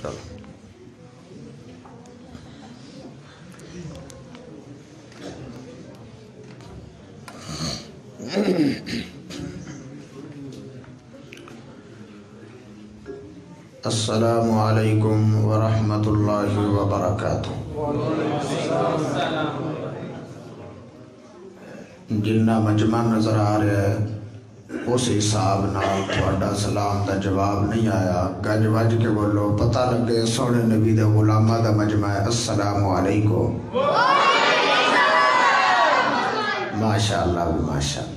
چلو السلام علیکم ورحمۃ اللہ وبرکاتہ۔ جنہ مجمع نظر آ رہا ہے اس حساب نال تھوڑا سلام دا جواب نہیں آیا، گج وج کے بولو، پتہ لگے سونے نبی دے غلامہ دا مجمع ہے۔ السلام علیکم۔ ماشاءاللہ بھی ماشاءاللہ۔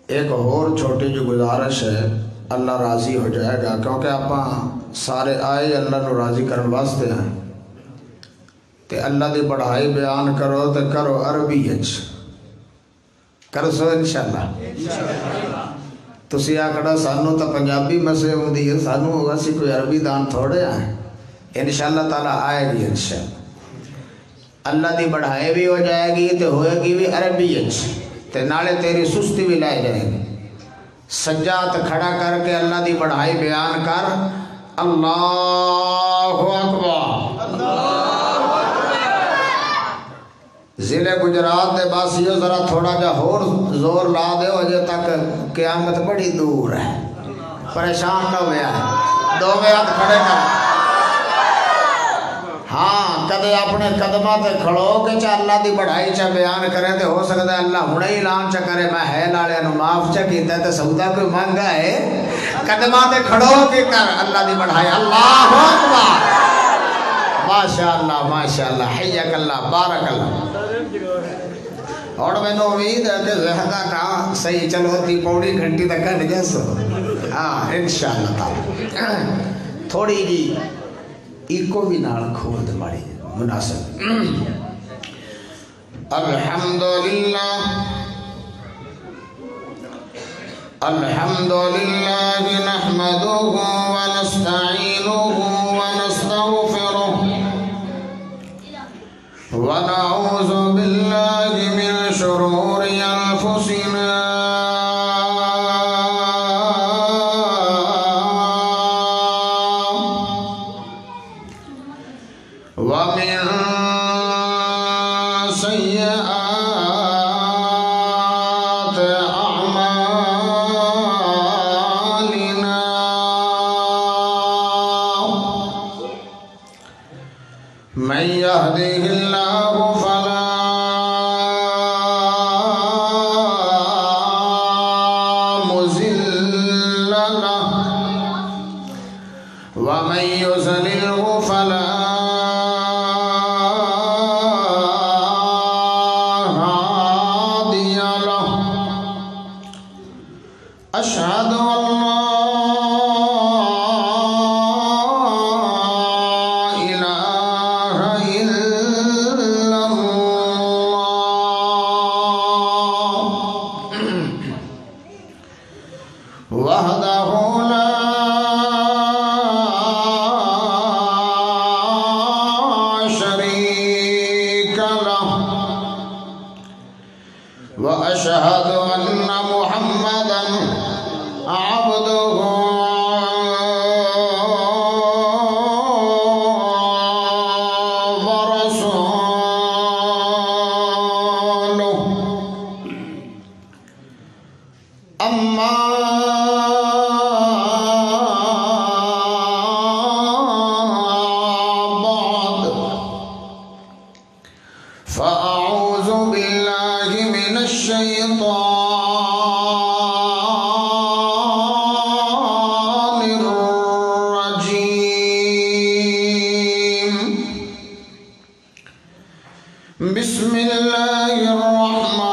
ایک اور چھوٹی جو گزارش ہے، اللہ راضی ہو جائے گا کیونکہ آپ سارے آئے اللہ نو راضی کرنے واسطے ہیں، تے اللہ دی بڑھائی بیان کرو تے کرو عربی اچ کرو سو انشاءاللہ۔ تسی آکڑا سانو تا پنجابی مسئلے ہوندی ہے، سانو ویسی کوئی عربی دان تھوڑے ہیں، انشاءاللہ تعالیٰ آئے گی انشاءاللہ۔ اللہ دی بڑھائی بھی ہو جائے گی تے ہوئے گی بھی عربی اچ، تے نالے تیری سستی بھی لائے جائے گی۔ سجاد کھڑا کر کے اللہ دی بڑھائی بیان کر، اللہ اکبر۔ ضلع گجرات دے باسیو ذرا تھوڑا جا اور زور لا دے، اجے تک قیامت بڑی دور ہے، پریشان نہ ہویا ہے، دو ہاتھ کھڑے کر۔ ہاں کدے اپنے قدمہ تے کھڑو کہ چا اللہ دی بڑھائی چا بیان کرے تے ہو سکتا ہے اللہ ہنے ہی اعلان چا کرے میں ہے لالے نو معاف چا کیتا تے سودا کوئی مانگا ہے۔ قدمہ تے کھڑو کہ کر اللہ دی بڑھائی۔ اللہ اکبر۔ ماشاءاللہ ماشاءاللہ، حیاک اللہ، بارک اللہ۔ اور میں نے امید ہے کہ زہدہ کا صحیح چلو تی پوڑی گھنٹی تک کھڑ جیسو۔ ہاں انشاءاللہ تعالی تھوڑی جی ایکو بھی نال کھول دے ماری مناسب۔ الحمدللہ الحمدللہ نحمدہ ونستعینہ ونستغفرہ ونعوذ باللہ من شرور انفسنا ومن سيئات أعمالنا من يهده الله فلا مضل له ومن يضلله فلا أشهد أن لا إله إلا الله وحده لا شريك له وأشهد أن محمدًا عبده ورسوله أما بعد فأعوذ بالله من الشيطان الرجيم بسم الله الرحمن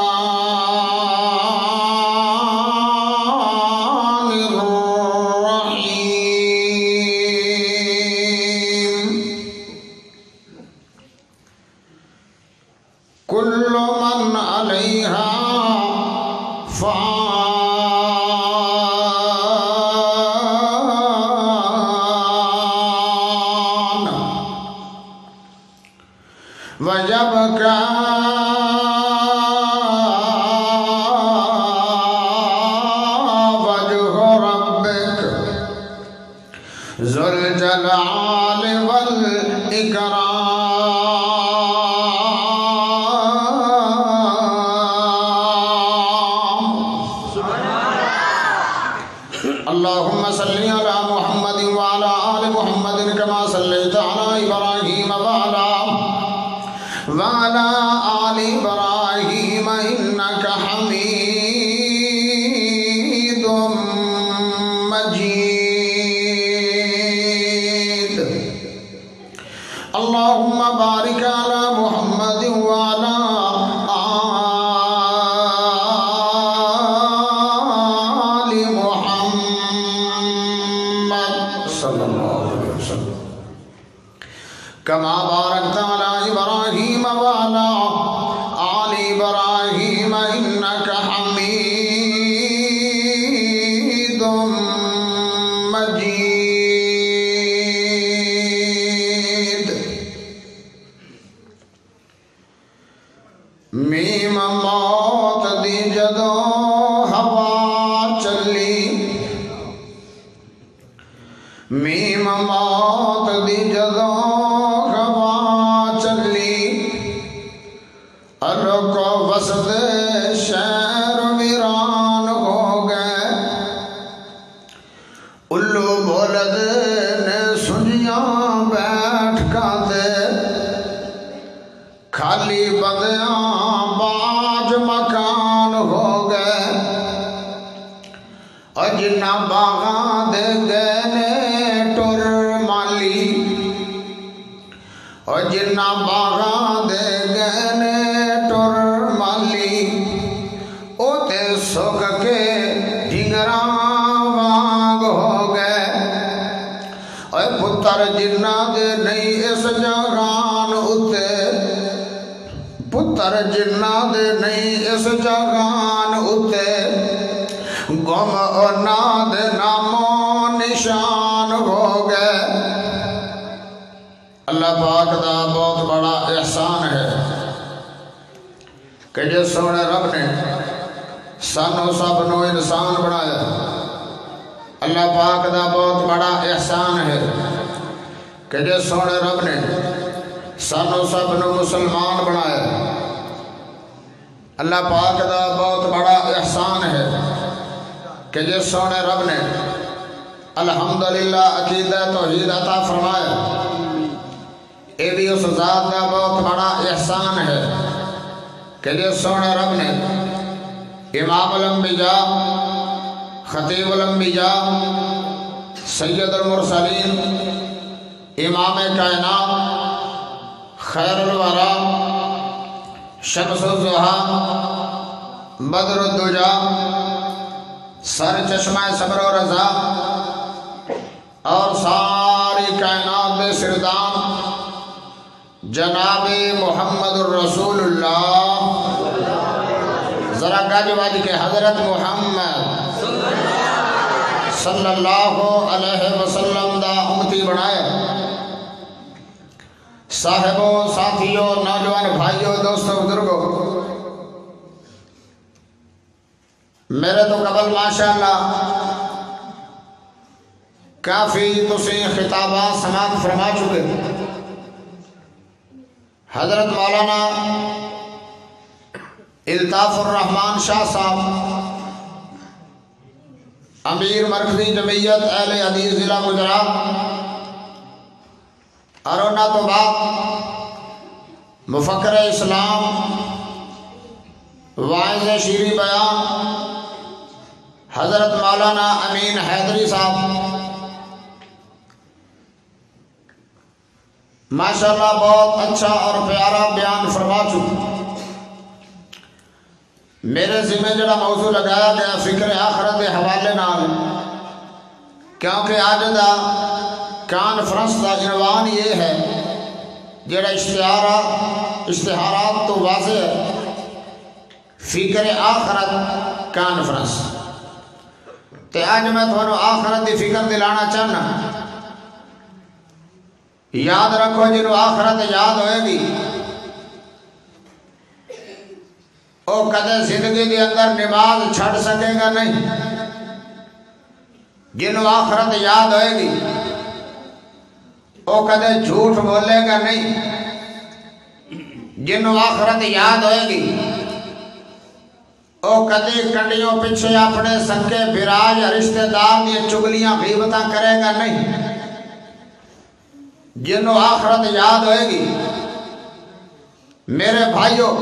الرحيم كل من عليها فان ويبقى وجه ربك ذو الجلال والإكرام. اللهم صل على محمد وعلى آل محمد كما صليت على إبراهيم وعلى آل إبراهيم إنك حميد مجيد. اللهم بارك على محمد وعلى آل محمد صلى الله عليه وسلم كما باركت على إبراهيم وعلى آل إبراهيم إنك حميد مجيد. میم موت دی جدوں ہوا چلی، میم موت دی جدوں ہوا چلی، الگ وسط شہر ویران ہو گئے. الو بولد نے سنیاں بیٹھ کھاتے، خالی بدیاں باج مکان ہو گئے. اور جنہ باغاں دے گئے نے ٹر مالی، اور جنہ باغاں دے گئے نے ٹر مالی، او تے سوک کے ڈھنگراں وانگ ہو گئے. اور پتر جنہ دے نہیں اس جگان اتے، پتر جنہ دے نہیں اس جگان اتے، گم اور ناد نامو نشان ہو گئے. اللہ پاک دا بہت بڑا احسان ہے کہ جس سونے رب نے سانو سب نو انسان بنایا. اللہ پاک دا بہت بڑا احسان ہے کہ جس سونے رب نے سانو سب نو مسلمان بنایا. اللہ پاک دا بہت بڑا احسان ہے کہ جس سونے رب نے الحمدللہ عقیدہ توحید عطا فرمایا. اے بھی اس ذات کا بہت بڑا احسان ہے کہ جس سونے رب نے امام الانبیاء، خطیب الانبیاء، سید المرسلین، امام کائنات، خیر الورا، شمس الضحیٰ، بدر الدجا، سر چشمہ صبر و رضا، اور ساری کائنات دے سردان جناب محمد الرسول اللہ. ذرا گاج واج کے حضرت محمد صلی اللہ علیہ وسلم دا امتی بنائے. صاحبوں، ساتھیوں، نوجوان بھائیوں، دوستوں، بزرگوں، میرے تو قبل ماشاءاللہ کافی تسی خطابات سماعت فرما چکے. حضرت مولانا الطاف الرحمان شاہ صاحب، امیر مرکزی جمعیت اہل حدیث ضلع گجرات، اور انہاں تو بعد مفکر اسلام، واعظ شیریں بیان حضرت مولانا امین حیدری صاحب ماشاءاللہ بہت اچھا اور پیارا بیان فرما چکے. میرے ذمہ جڑا موضوع لگایا گیا فکر آخرت کے حوالے نال، کیونکہ آج دا کانفرنس کا عنوان یہ ہے جڑا اشتہارات تو واضح ہے، فکر آخرت کانفرنس. تے آج میں تھانوں آخرت دی فکر دلانا چاہنا. یاد رکھو جنہوں آخرت یاد ہوئے گی وہ کدے زندگی کے اندر نماز چھڑ سکے گا نہیں. جنہوں آخرت یاد ہوئے گی وہ کدے جھوٹ بولے گا نہیں. جنوں آخرت یاد ہوئے گی وہ کدی کنڈیوں پیچھے اپنے سکے براج رشتہ دار دی چگلیاں غیبتاں کرے گا نہیں. جنوں آخرت یاد ہوئے گی میرے بھائیوں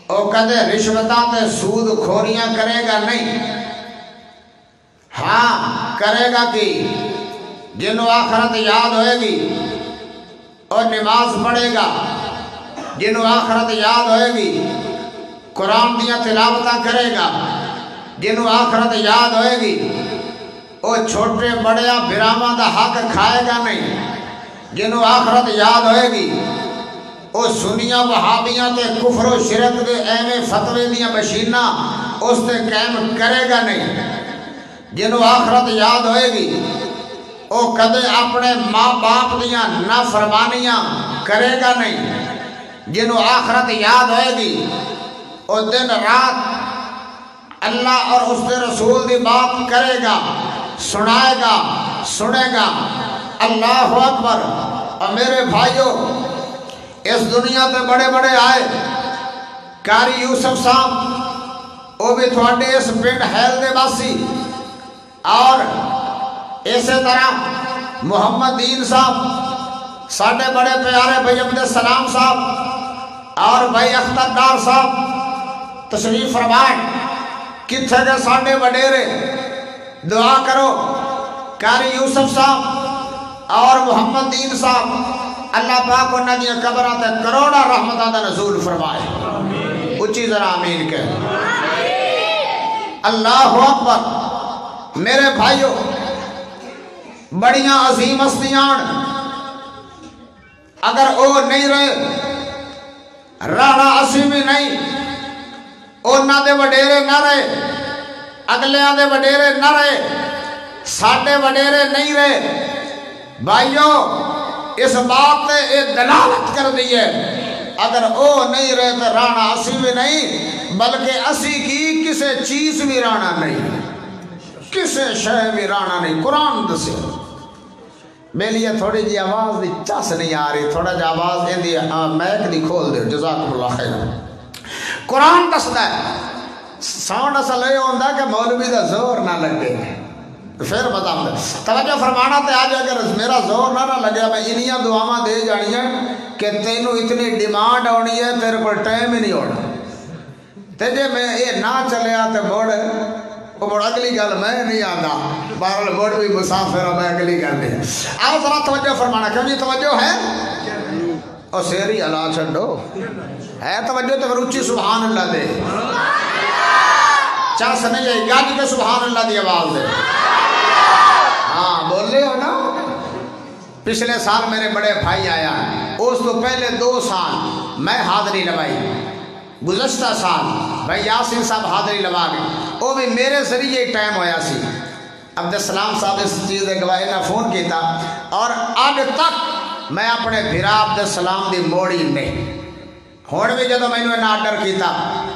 وہ کدے رشوتاں تے سود کھوریاں کرے گا نہیں. ہاں کرے گا کہ جنوں آخرت یاد ہوئے گی اور نماز پڑھے گا. جنوں آخرت یاد ہوئے گی قرآن دیاں تلاوتاں کرے گا. جنوں آخرت یاد ہوئے گی وہ چھوٹے بڑیا براواں دا حق کھائے گا نہیں. جنوں آخرت یاد ہوئے گی وہ سنیاں وہابیاں تے کفر و شرک دے ایویں فتوے دیاں مشیناں اس تے قائم کرے گا نہیں. جنوں آخرت یاد ہوئے گی وہ کدے اپنے ماں باپ دیاں نافرمانیاں کرے گا نہیں. جنوں آخرت یاد ہوئے گی وہ دن رات اللہ اور اس کے رسول دی بات کرے گا, سنائے گا, سنے گا. اللہ اکبر. اور میرے بھائیوں اس دنیا تے بڑے بڑے آئے. قاری یوسف صاحب وہ بھی تھوڑے اس پنڈ حیل دے باسی, اور اسی طرح محمد دین صاحب ساڑھے بڑے پیارے بھائی عبد السلام صاحب اور بھائی اختر ڈار صاحب تشریف فرمائیں. کتھے دے ساڑھے وڈیرے دعا کرو قاری یوسف صاحب اور محمد دین صاحب اللہ پاک انہاں دی قبراں تے کروڑا رحمتاں دا نزول فرمائے. اچھی ذرا آمین کہہ. اللہ اکبر. میرے بھائیوں بڑیاں عظیم ہستیاں اگر او نہیں رہے رانا اسی بھی نہیں, انہاں دے وڈیرے نہ رہے, اگلیاں دے وڈیرے نہ رہے, ساڈے وڈیرے نہیں رہے. بھائیو اس بات نے ایک دلالت کر دی ہے اگر او نہیں رہے تو رانا اسی بھی نہیں بلکہ اسی کی کسے چیز بھی رانا نہیں, کسے شے بھی رانا نہیں. قرآن دسے میلی تھوڑی جی آواز دی چس نہیں آ رہی, تھوڑا جا آواز ان دی میک دی کھول دے. جزاکم اللہ خیر. قرآن دستا ہے ساؤنڈ اصل یہ ہوتا ہے کہ مولوی دا زور نہ لگے. پھر بتا توجہ فرمانا تے آج اگر میرا زور نہ لگیا میں انہیاں دعاواں دے جانی ہیں کہ تینوں اتنی ڈیمانڈ ہونی ہے تیرے کو ٹائم ہی نہیں ہونا. تے جے میں یہ نہ چلیا تے مڑ اگلی گل میں نہیں آتا. بہرحال مڑ بھی مسافر میں اگلی گل نہیں. آؤ ذرا توجہ فرمانا. کیوں جی توجہ ہے اور سیری اللہ چھڈو ہے توجہ تو روچی سبحان اللہ دے. چس نہیں ہے گج کے سبحان اللہ دی آواز دے. ہاں بولے ہو نا. پچھلے سال میرے بڑے بھائی آیا, اس تو پہلے 2 سال میں حاضری لوائی. گزشتہ سال بھائی یاسین صاحب حاضری لوا گئے, وہ بھی میرے ذریعے ٹائم ہویا سی. عبد السلام صاحب اس چیز دے گواہی نہ فون کیتا اور اب تک میں اپنے بھرا عبد السلام دی موڑی نہیں. ہون بھی جدو میں نے آرڈر کیتا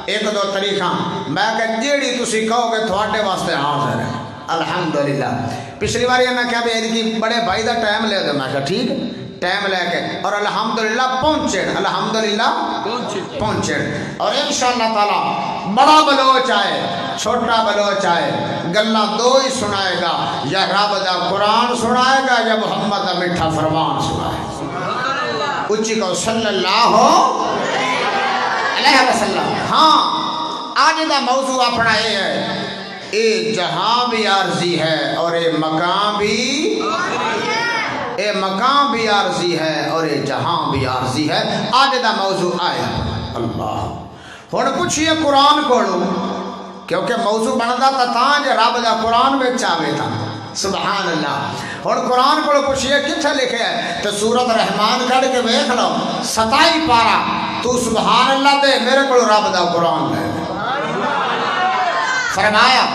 1-2 طریقہ میں کہ جیڑی تسی کہو گے تھوڑے واسطے حاضر ہے. الحمدللہ. پچھلی بار یہ میں کہا بھی ایدکی بڑے بھائی دا ٹائم لے دے. میں کہا ٹھیک ٹائم لے کے اور الحمدللہ پہنچے. الحمدللہ پہنچے. اور انشاءاللہ تعالی بڑا بلوچ آئے چھوٹا بلوچ آئے گلہ 2 ہی سنائے گا, یا رب دا قرآن سنائے گا یا محمد دا میٹھا فرمان سنائے گا. اچھی کو صلی اللہ علیہ وسلم. ہاں آج دا موضوع اپنا یہ ہے اے جہاں بھی عارضی ہے اور اے مقام بھی عارضی ہے اور اے جہاں بھی عارضی ہے. آج دا موضوع آیا اللہ. ہن پوچھئے قرآن کولو کیونکہ موضوع بندا تاں جے رب دا قرآن وچ آوے تا. سبحان اللہ. ہن قرآن کولو پوچھئے کتھے لکھیا ہے تے سورۃ رحمان کڈ کے ویکھ لو 27 پارا. تو سبحان اللہ دے میرے کولو رب دا قرآن ہے. فرمایا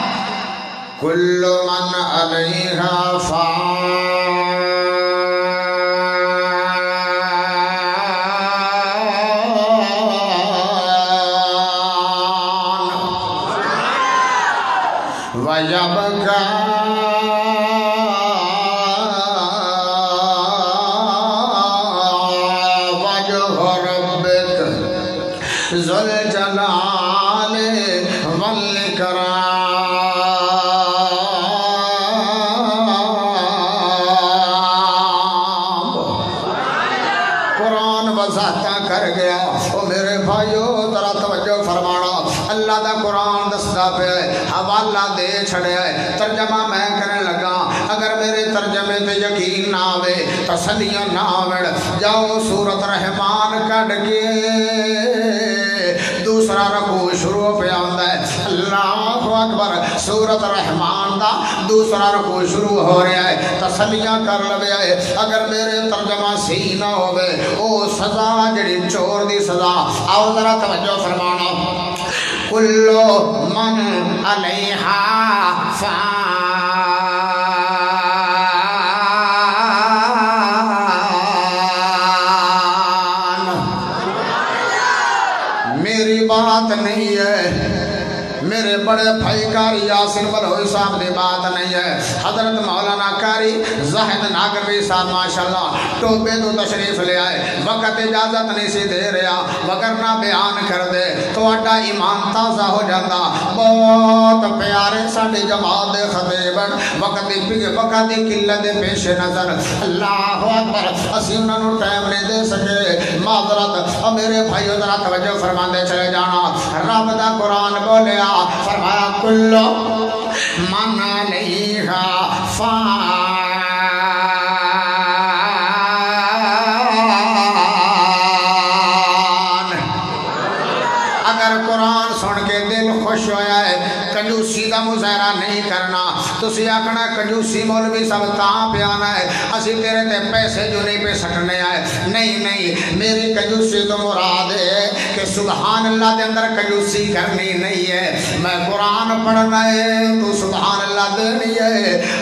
کل من علیہا فان ویبقى ذل جلال والاکرام۔ قرآن وضاحتاں کر گیا۔ او میرے بھائیو ذرا توجہ فرمانا، اللہ دا قرآن دستا پہ حوالہ دے چھڑے ترجمہ میں کرنے لگا۔ اگر میرے ترجمے تے یقین نہ آوے تسلیاں نہ آوے جاؤ سورت رحمان کٹ کے دوسرا رکوع شروع پہ آندا ہے۔ اللہ اکبر، سورت رحمان دا دوسرا رکوع شروع ہو رہا ہے، تسلیاں کر لوے ہے۔ اگر میرے ترجمہ صحیح نہ ہوئے او سزا جڑی چور دی سزا، آؤ ذرا توجہ فرمانا۔ کل من علیہا فان، میری بات نہیں ہے، میرے بڑے بھائی کاری یاسین بلوئی صاحب دی بات نہیں ہے، حضرت مولانا کاری زاہد ناگروی صاحب ماشاءاللہ ٹوبے تو تشریف لے آئے، وقت اجازت نہیں سی دے رہا، وگرنہ بیان کر دے تو اڈا ایمان تازہ ہو جاتا۔ بہت پیارے ساڑھے جماعت دے خطیبن وقت دی قلت پیش نظر، اللہ اکبر، اسی انہوں نے ٹائم نہیں دے سکے، معذرت۔ اور میرے بھائیو ذرا توجہ فرما دے چلے جانا، رب دا قرآن بولیا، فرمایا کل من علیہا فان۔ اگر قرآن سن کے دل خوش ہویا ہے، کنجوسی دا مظاہرہ نہیں کرنا، تسی آکھنا کنجوسی مولوی سب تاں پہ آنا ہے، اسی تیرے تے پیسے جو نہیں پہ سکنے آئے، نہیں نہیں، میری کنجوسی تو مراد ہے کہ سبحان اللہ دے اندر کنجوسی کرنی نہیں ہے، میں قرآن پڑھنا ہے تو سبحان اللہ دینی ہے۔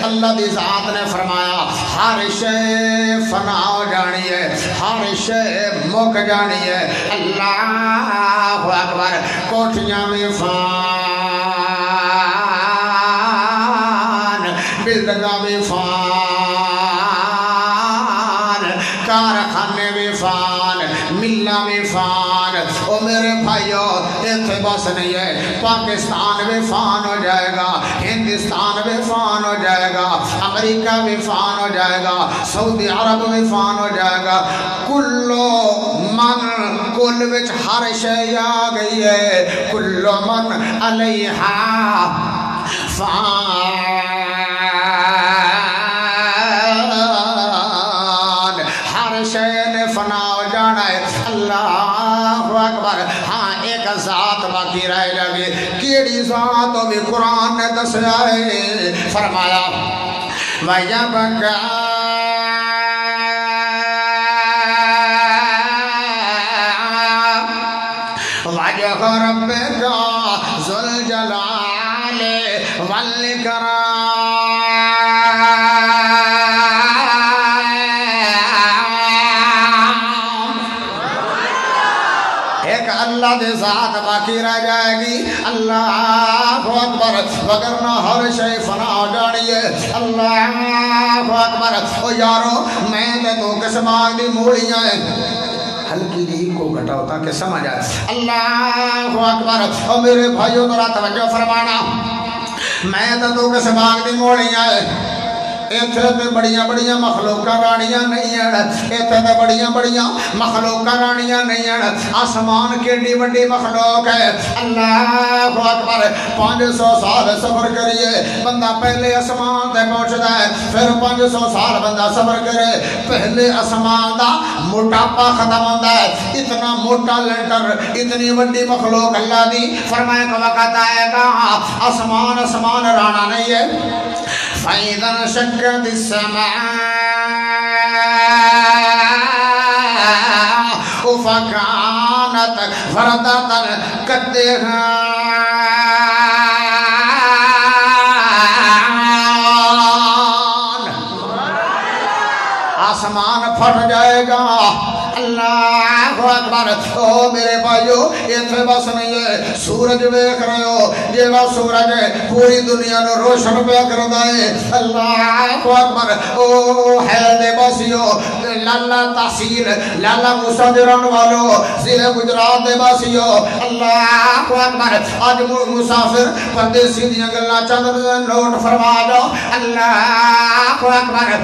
اللہ دی ذات نے فرمایا ہر شے فنا ہو جانی ہے، ہر شے مک جانی ہے۔ اللہ اکبر، کوٹھیاں میں فان، بلڈنگاں میں فان، کارخانے میں فان، ملہ میں فان۔ او میرے بھائیو ایتھے بس نہیں ہے، پاکستان میں فان ہو جائے گا، ہندوستان میں فان ہو جائے گا، امریکہ میں فان ہو جائے گا، سعودی عرب میں فان ہو جائے گا۔ کلو من، کل وچ ہر شے آ گئی ہے، کلو من علیہا فان، ہر شے نے فنا ہو جانا ہے۔ اللہ اکبر، ہاں ایک ذات باقی رہ جائے، کیڑی ذات بھی قرآن نے دسیا ہے، فرمایا وَيَبْقَى وَجْهُ رَبِّكَ ذُو الْجَلَالِ وَالْإِكْرَامِ۔ ایک اللہ دے ذات باقی رہ جائے گی، اللہ اکبر، وگرنہ ہر شے فنا ہو جانی ہے۔ اللہ اکبر، او یارو میں تے تو کس باغ دی موڑیاں ہیں، ہلکی جی کو گھٹاؤ تاکہ سمجھ آئے۔ اللہ اکبر، او میرے بھائیو ذرا توجہ فرمانا، میں تو کس باغ دی موڑیاں ہیں، ایتھے تے بڑیاں بڑیاں مخلوقاں رانیاں نہیں ہیں، ایتھے تے بڑیاں بڑیاں مخلوقاں رانیاں نہیں ہیں۔ آسمان کیڑی بڑی مخلوق ہے، اللہ اکبر، 500 سال سفر کریے بندہ پہلے آسمان تے پہنچدا ہے، پھر 500 سال بندہ سفر کرے، پہلے آسمان دا موٹاپا ختم ہوندا ہے۔ اتنا موٹا لینڈر، اتنی بڑی مخلوق اللہ دی، فرمایا کہ وقت آئے گا آسمان رانا نہیں ہے۔ فَإِذَا انشَقَّتِ السَّمَاءُ فَكَانَتْ وَرْدَةً كَالدِّهَانِ، آسمان پھٹ جائے گا۔ اللہ اکبر، او میرے بھائیو ایتھے بس نہیں ہے، سورج ویکھ رہے ہو، جیڑا سورج ہے پوری دنیا نو روشن پیا کردا ہے۔ اللہ اکبر، او ہے دے بسیو لالا تحصیل لالا موسیٰ دران والو ضلع گجرات دے باسیو اللہ اکبر آج مسافر پردیسی دیاں گلنا چند نوٹ فرما جاؤ اللہ اکبر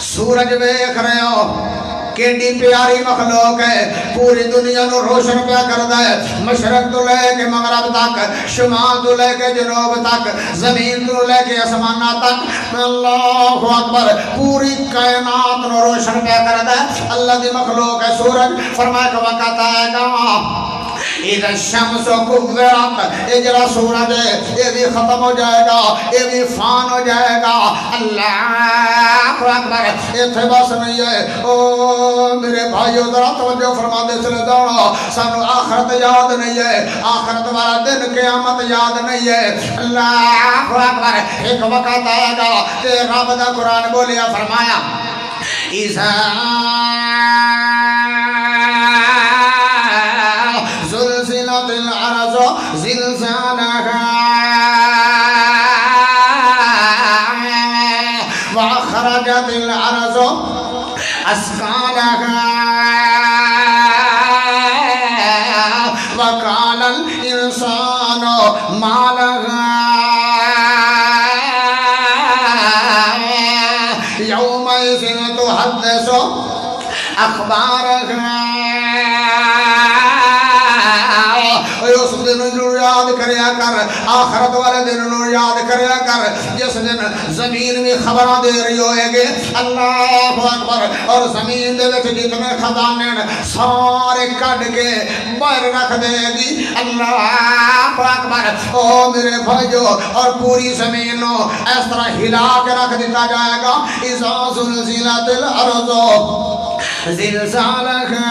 سورج بیک رہے ہو کیڈی پیاری مخلوق ہے پوری دنیا نو روشن پیا کردا ہے مشرق تو لے کے مغرب تک شمال تو لے کے جنوب تک زمین تو لے کے آسمانات تک اللہ اکبر پوری کائنات نو روشن پیا کردا ہے اللہ دی مخلوق ہے سورج فرمایا کہ وقت آئے گا اذا الشمس کورت یہ جڑا سورج ہے یہ بھی ختم ہو جائے گا یہ بھی فان ہو جائے گا اللہ اکبر اتنے بس نہیں ہے او میرے بھائیو ذرا توجہ فرما دے چلے جاؤ سانو آخرت یاد نہیں ہے آخرت والا دن قیامت یاد نہیں ہے اللہ اکبر ایک وقت آئے گا کہ رب دا قرآن بولیا فرمایا اذا زلزلت الارض زلزالها واخرجت الارض اثقالها وقال الانسان ما لها يومئذ تحدث اخبارها اس دن یاد کریا کر آخرت والے دن یاد کریا کر جس دن زمین بھی خبراں دے رہی ہوئے گے اللہ اکبر اور زمین دے وچ جتنے خزانے سارے کڈ کے باہر رکھ دے گی اللہ اکبر او میرے بھائیو اور پوری زمین نو اس طرح ہلا کے رکھ دیتا جائے گا اذا زلزلت الارض زلزالها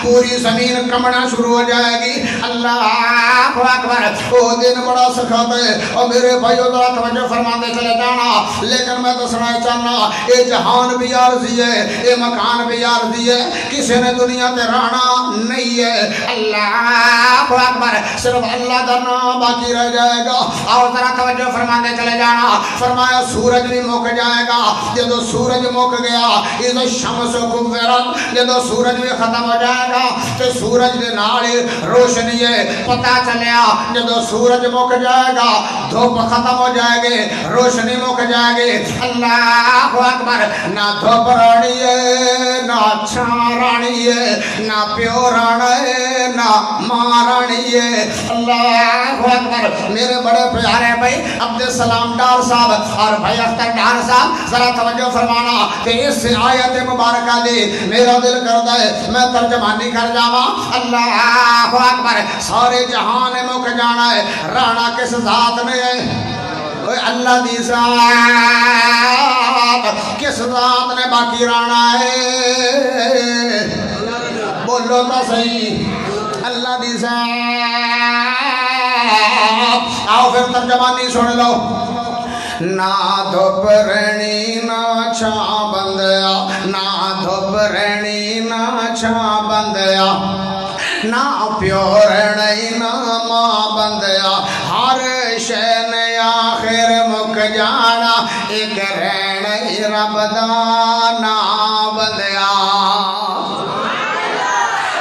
پوری زمین کمنا شروع ہو جائے گی اللہ اکبر وہ دن بڑا سخت ہے اور میرے بھائیو ذرا توجہ فرما دے چلے جانا لیکن میں دسنا چاہنا یہ جہان بھی عارضی ہے یہ مکان بھی عارضی ہے کسی نے دنیا تے رہنا نہیں ہے اللہ اکبر صرف اللہ کا نام باقی رہ جائے گا اور ذرا توجہ فرما دے چلے جانا فرمایا سورج بھی مک جائے گا جدو سورج مک گیا اذا الشمس کورت جدو سورج بھی ختم ہو جائے گا کہ سورج دے نال روشنی ہے پتہ چلیا جدو سورج مک جائے گا دھوپ ختم ہو جائے گی روشنی مک جائے گی اللہ اکبر نہ دھوپ رانی ہے نہ چھاں رانی ہے نہ پیو رانا ہے نہ ماں رانی ہے اللہ اکبر میرے بڑے پیارے بھائی عبدالسلام ڈار صاحب اور بھائی اختر ڈار صاحب ذرا توجہ فرمانا کہ اس آیت مبارکہ دی میرا دل کرتا ہے میں ترجمانی کر جاوا اللہ اکبر سارے جہان مک جانا ہے رانا کس ذات نے اللہ دی ذات کس ذات نے باقی رانا ہے بولو تو صحیح اللہ دی ذات آؤ پھر ترجمانی سن لو نہ دھوپ رہنی نہ چھاں بندیا نہ دھوپ رہنی نہ چھاں بندیا نہ پیو رہنی نہ ماں بندیا ہر شے نے آخر مک جانا ایک رہنی رب دا نام بندیا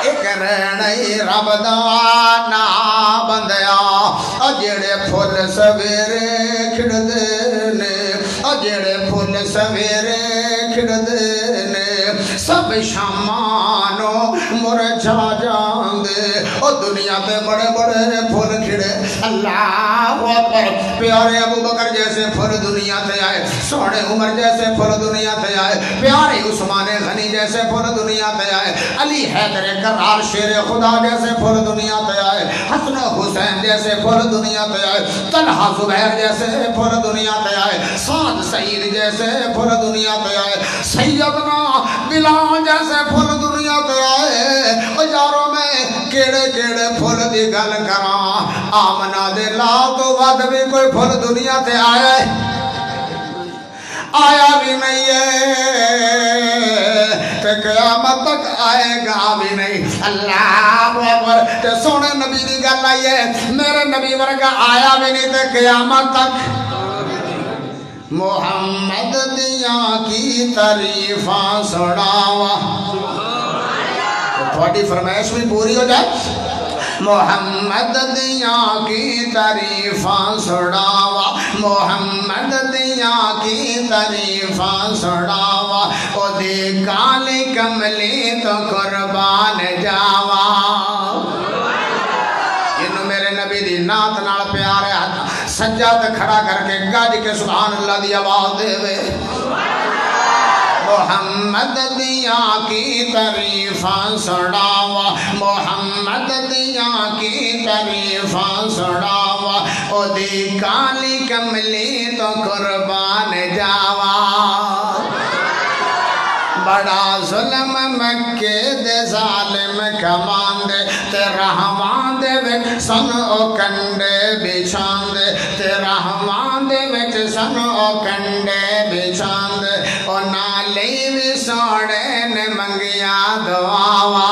ایک رہنی رب دا نام بندیا جڑے پھول سویرے کھڑ دے نے جڑے پھول سویرے کھڑ دے نے سب شامانو مرجھا جان دے او دنیا پہ بڑے بڑے پھول کھڑے اللہ اکبر پیارے ابو بکر جیسے پھول دنیا تے آئے سونے عمر جیسے پھول دنیا تے آئے پیارے عثمان غنی جیسے پھول دنیا تے آئے علی حیدر کرار شیر خدا جیسے پھول دنیا تے آئے حسن حسین جیسے پھول دنیا تے آئے طلحہ زبیر جیسے پھول دنیا تے آئے سعد سعید جیسے پھول دنیا تے آئے سیدنا بلال جیسے پھول دنیا تے آئے او یاروں میں کیڑے کیڑے پھول دی گل کراں آمنہ دے لال تو ود بھی کوئی پھول دنیا تے آئے آیا بھی نہیں ہے کہ قیامت تک آئے گا بھی نہیں اللہ اکبر کہ سونے نبی دی گل آئی ہے میرے نبی ورگا آیا بھی نہیں تے قیامت تک محمد دیاں کی تعریفاں سناوا تھوڑی فرمائش بھی پوری ہو جائے محمد دیاں کی تعریفاں سناوا محمد دیاں کی تعریفاں سناوا او دے کالے کملی تو قربان جاوا انہوں میرے نبی دی نات نال پیار ہے سجاد کھڑا کر کے گاج کے سبحان اللہ دی آواز دے وے محمد دیاں کی تعریفاں سناوا محمد دیاں کی تعریفاں سناوا او دی کالی کملی تو قربان جاوا بڑا ظلم مکے دے ظالم کمان دے تے رحمان دے وچ سن او کنڈے بچھان دے تے رحمان دے وچ سن او کنڈے بچھان دے او نالی بھی سوڑے نے منگیا دعاوا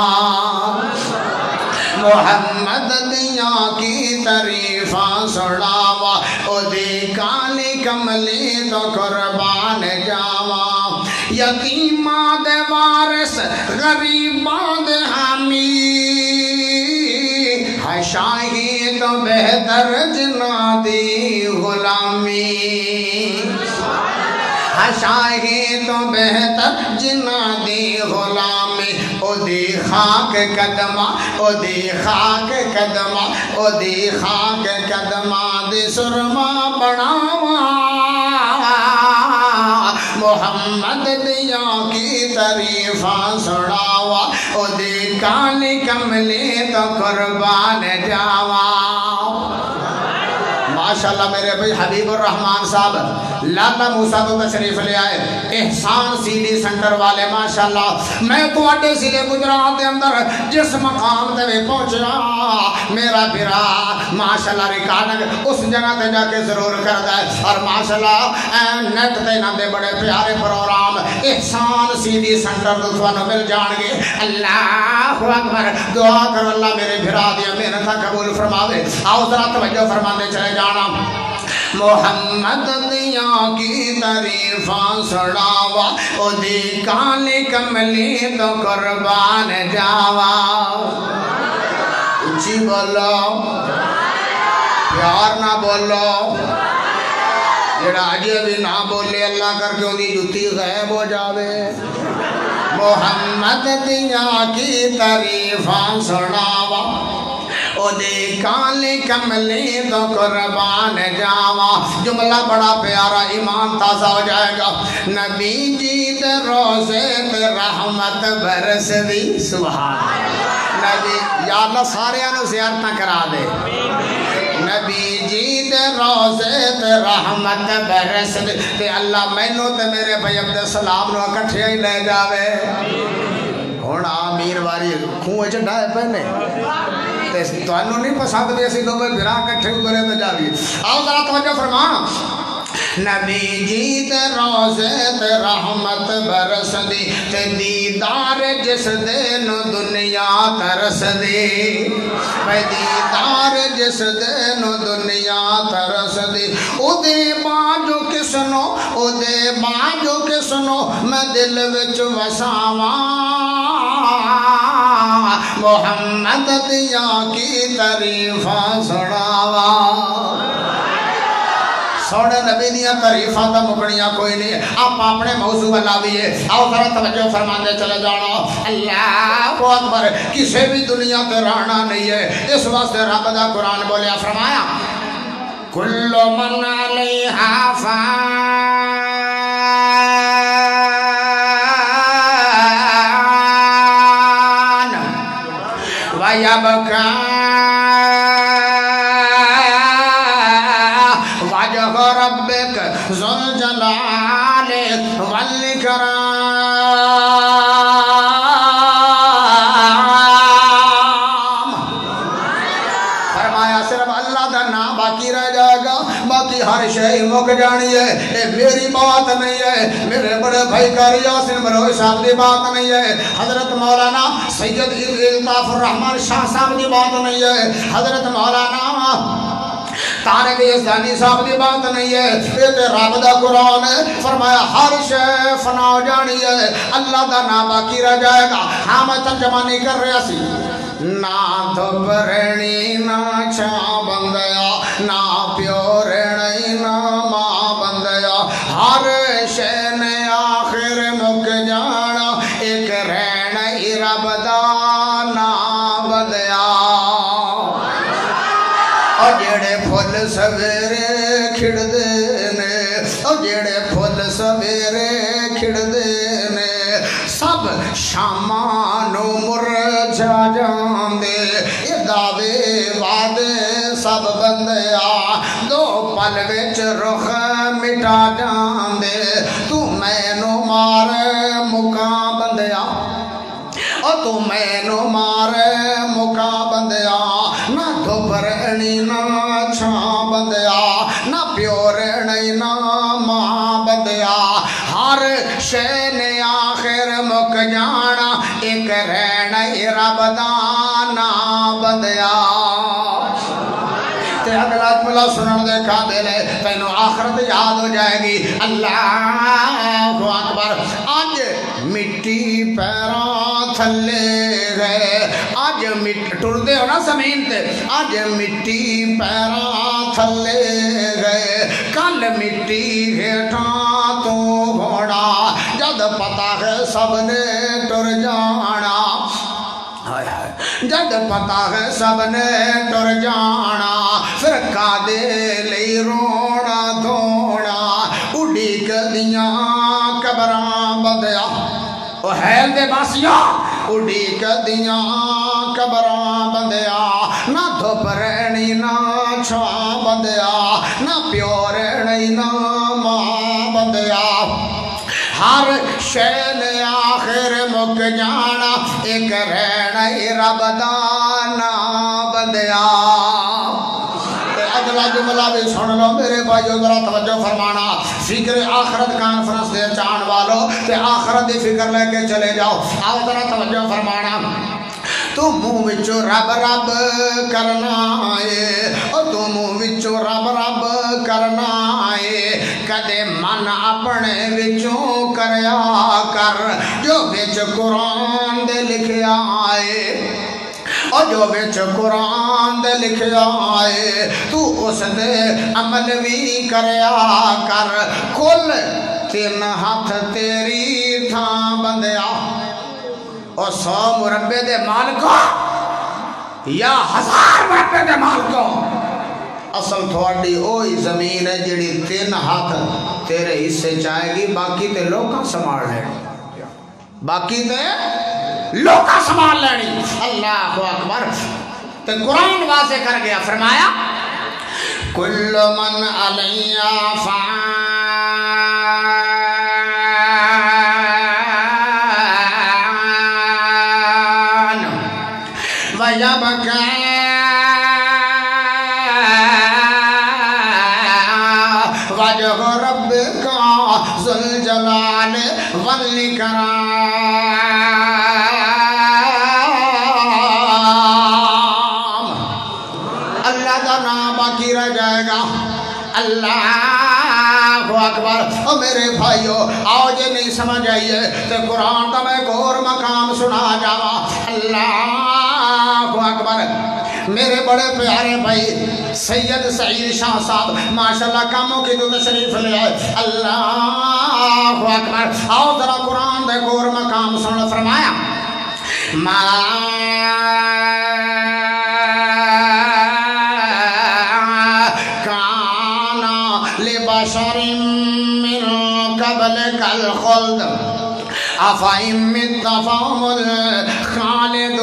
محمد دیاں کی تعریفاں سناوا او دی کالی کملی تو قربان جاوا یتیماں دے وارث غریباں دے حامی ہے شاہی تو بہتر جنہ دی غلامی ہے شاہی تو بہتر جنہ دی غلامی او دی خاک قدمہ او دی خاک قدمہ او دی خاک قدمہ دی سرما بڑھاوا محمد دیاں کی تعریفاں سناوا او دی کالی کملی تو قربان جاوا ماشاءاللہ میرے بھائی حبیب الرحمن صاحب لالا موسیٰ تو تشریف لے آئے احسان سی ڈی سنٹر والے ماشاءاللہ میں تو اڈے ضلع گجرات دے اندر جس مقام تے میں پہنچا میرا بھرا ماشاءاللہ ریکارڈنگ اس جگہ تے جا کے ضرور کردا ہے اور ماشاءاللہ نیٹ تے نہ دے بڑے پیارے پروگرام احسان سی ڈی سنٹر تو تھانوں مل جان گے اللہ اکبر دعا کرو اللہ میرے بھرا دی محنت قبول فرماوے آؤ ذرا توجہ فرماندے چلے جانا محمد دیاں کی تعریفاں سناوا او دی کالی کملی تو قربان جاوا اچھی بولو پیار نہ بولو جڑا اجے بھی نہ بولے اللہ کر کے اندی جتی غیب ہو جاوے محمد دیاں کی تعریفاں سناوا او دے کالی کملی تو قربان جاوا جملہ بڑا پیارا ایمان تازہ ہو جائے گا نبی جی دے روزے تے رحمت برس دی سبحان نبی یا اللہ سارے انو زیارتہ کرا دے نبی جی دے روزے تے رحمت برس دی تے اللہ مینو تے میرے بھائی عبد السلام نو اکٹھے ہی لے جاوے ہونا امیر واری کھوئے چڑھا ہے پہنے تو انہوں نہیں پسند بھی اسی دو میں بھرا کٹھے اترے تو جاوی آؤ ذرا توجہ فرما نبی جی تے روزے تے رحمت برس دی تے دیدار جس دے نو دنیا ترس دی میں دیدار جس دے نو دنیا ترس دی او دے باجو کسنو او دے باجو کسنو میں دل وچ وساواں محمد دیاں کی تعریفاں سناوا سوڑے نبی دیاں تعریفاں تا مکڑیاں کوئی نہیں آپ اپنے موضوع بنا دیئے آؤ ذرا توجہ فرماندے چلے جانا اللہ اکبر کسے بھی دنیا تے رہنا نہیں ہے اس واسطے رب دا قرآن بولیا فرمایا کل من علیہا فان ویبکا وجہ ربک ذو الجلال والاکرام فرمایا صرف اللہ دا نام باقی رہ جائے گا باقی ہر شے مک جانی ہے اے میری بات نہیں ہے میرے بڑے بھائی کاری یاسین بروئی صاحب دی بات نہیں ہے حضرت مولانا سید الطاف الرحمن شاہ صاحب دی بات نہیں ہے حضرت مولانا تارے کے یزدانی صاحب دی بات نہیں ہے، یہ تے رب دا قرآن ہے۔ فرمایا ہر شے فنا ہو جانی ہے، اللہ دا نام باقی رہ جائے گا۔ ہاں میں ترجمہ نہیں کر رہا سی۔ نہ دھوپ رہنی نہ چھاں بندیا، نہ پیو رہنی نہ ماں بندیا، ہر شے نے آخر مک جانا، ایک رہنا ہی رب دا نام بندیا۔ اور جڑے پھل سویرے کھڑ دے نے، اور جڑے پھل سویرے کھڑ دے نے، سب شامانو مرجھا جاندے، یہ دعوے وعدے سب بندیا، دو پل وچ رخ مٹا جاندے، تو مینو مار مکا بندیا، اور تو مینو مار مکا بندیا، نہ دھوپ رہنی نہ چھاں بندیا، نہ پیو رہنی نہ ماں بندیا، ہر شے نے آخر مک جانا، ایک رہنا ہی رب دا نام بندیا۔ تے اگلا جملہ سنن دے قابل ہے، تینوں آخرت یاد ہو جائے گی۔ اللہ اکبر۔ آج مٹی پیراں تھلے گئے، آج ٹر دے ہو نا زمین تے، آج مٹی پیراں تھلے گئے، کل مٹی ہیٹھاں تو گھوڑا، جد پتہ ہے سب نے ٹر جانا، جد پتہ ہے سب نے ٹر جانا، پھر کادے لئی رونا دھونا، اڈی کدیاں قبراں بندیا، او حیل دے باسیاں، اڈی کدیاں قبراں بندیا، نہ دھوپ رہنی نہ چھاں بندیا، نہ پیو رہنی نہ ماں بندیا، ہر شے نے آخر مک جانا، ایک رہنا ہی رب دا نام بندیا۔ اگلا جملہ بھی سن لو میرے بھائیو، ذرا توجہ فرمانا۔ فکر آخرت کانفرنس دے چاہن والو تے آخرت دی فکر لے کے چلے جاؤ، آؤ ذرا توجہ فرمانا۔ تو منہ وچوں رب رب کرنا ہے، او تو منہ وچوں رب رب کرنا ہے، کدے من اپنے وچوں کریا کر، جو وچ قرآن دے لکھیا ہے، اور جو بچ قرآن دے لکھیا ہے، تو اس دے عمل بھی کریا کر، کل تین ہاتھ تیری تھاں بندیا، اور 100 مربع دے مالکو یا 1000 مربع دے مالکو، اصل تھوڑی اوہی زمین ہے جڑی 3 ہاتھ تیرے حصے چاہے گی، باقی تے لوکاں سنبھال لینی، باقی تے لوکاں سنبھال لینی۔ اللہ اکبر۔ تے قرآن واضح کر گیا، فرمایا کل من علیہ فان ویبقى وجہ ربک ذو الجلال والاکرام۔ اللہ کا نام باقی رہ جائے گا۔ اللہ اکبر۔ اور میرے بھائیو آؤ جے نہیں سمجھ آئیے تو قرآن کا میں ایک اور مقام سنا جاوا۔ اللہ اکبر۔ میرے بڑے پیارے بھائی سید سعید شاہ صاحب ماشاءاللہ کاموں کی تو تشریف لے آئے۔ اللہ اکبر۔ آؤ ذرا قرآن دے اور مقام سن۔ فرمایا لبشر من قبلك الخلد أفإن مت فهم الخالدون۔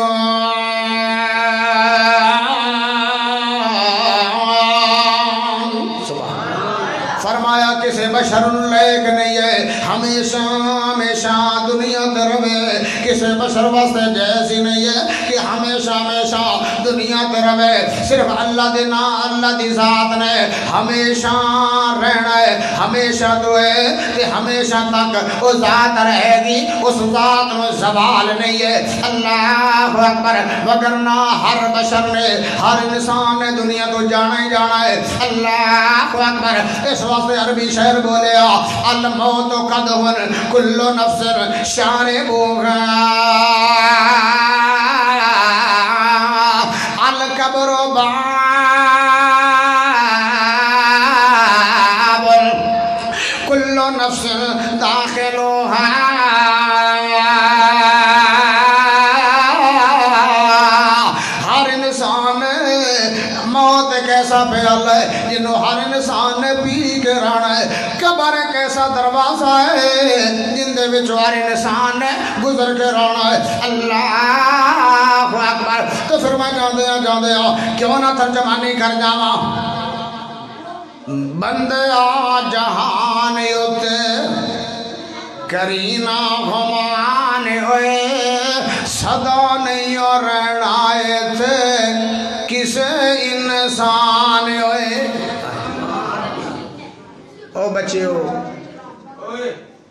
فرمایا کسے بشر لیک نہیں ہے ہمیشہ ہمیشہ دنیا تے رہے کسے بشر واسطے جیسی نہیں ہے کہ ہمیشہ ہمیشہ دنیا تے رہے صرف اللہ دے نا اللہ دی ذات نے ہمیشہ رہنا ہے ہمیشہ دوئے کہ ہمیشہ تک وہ ذات رہے گی اس ذات میں زوال نہیں ہے اللہ اکبر وگرنہ ہر بشر نے ہر انسان نے دنیا کو جانا ہی جانا ہے اللہ اکبر اس واسطے عربی شعر بولیا الموت قدون کل نفس شاربوها القبر باب کل نفس داخلها کیسا پیال ہے جنہوں ہر انسان نے پی کے رانا ہے قبر کیسا دروازہ ہے جن دے وچ ہر انسان نے گزر کے رانا ہے اللہ اکبر تو پھر میں جاندے کیوں نہ ترجمانی کر جاواں بندے آ جہان اتے کرینا ہمان ہوئے صدا نہیں اور رہنائے تھے کسے انسان ہوئے او بچے ہو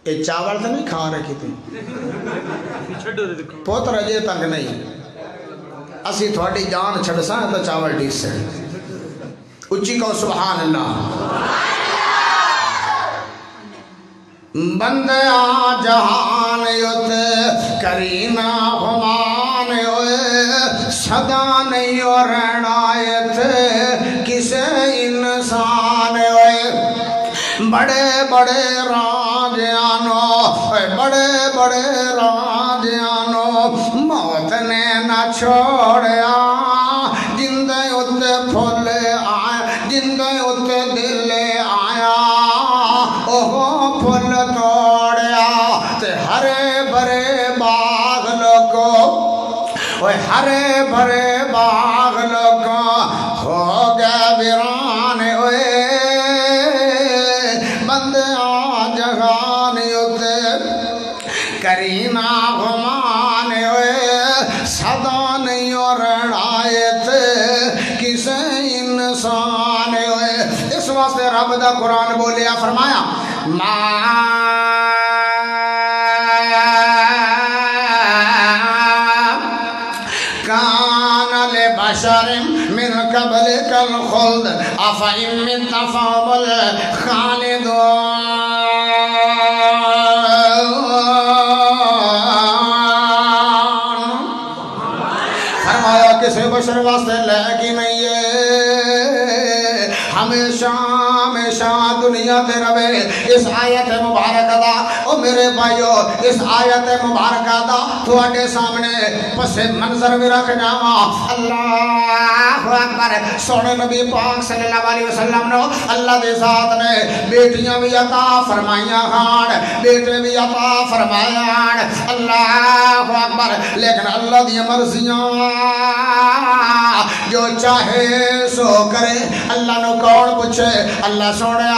یہ چاول تو نہیں کھا رکھی تھی پوتر اجے تک نہیں اسی تھوڑی جان چھڑ ساں تو چاول ڈیس سے اچھی کو سبحان اللہ بندے آ جہان یوتے کرینا ہمان ہوئے صدا نہیں اور رہنائے تھے کسے انسان ہوئے بڑے بڑے راجیانو موت نے نہ چھوڑیا جندے اتے پھولے آیا جندے اتے دلے آیا اوہ پھول توڑیا تے ہرے بھرے باغ لوگو ہرے بھرے باغ لوگو ہو گئے ویران ہوئے بندے آ جہان ہوتے کرینا گمان ہوئے صدا نہیں اور رہنائے تھے کسے انسان ہوئے اس واسطے رب دا قرآن بولیا فرمایا کان لبشر من قبلک الخلد افئن مت فهم الخالدون فرمایا کسی بشر واسطے لے کی نہیں ہے ہمیشہ ہمیشہ دنیا تے رہے اس آیت مبارکہ دا او میرے بھائیو اس آیت مبارکہ دا تھوڑے سامنے پس منظر بھی رکھ جاواں اللہ اکبر سونے نبی پاک صلی اللہ علیہ وسلم نے اللہ دے ذات نے بیٹیاں بھی عطا فرمائیاں خان بیٹے بھی عطا فرمائیاں اللہ اکبر لیکن اللہ دی مرضیاں جو چاہے سو کرے اللہ نو کون پوچھے اللہ سونے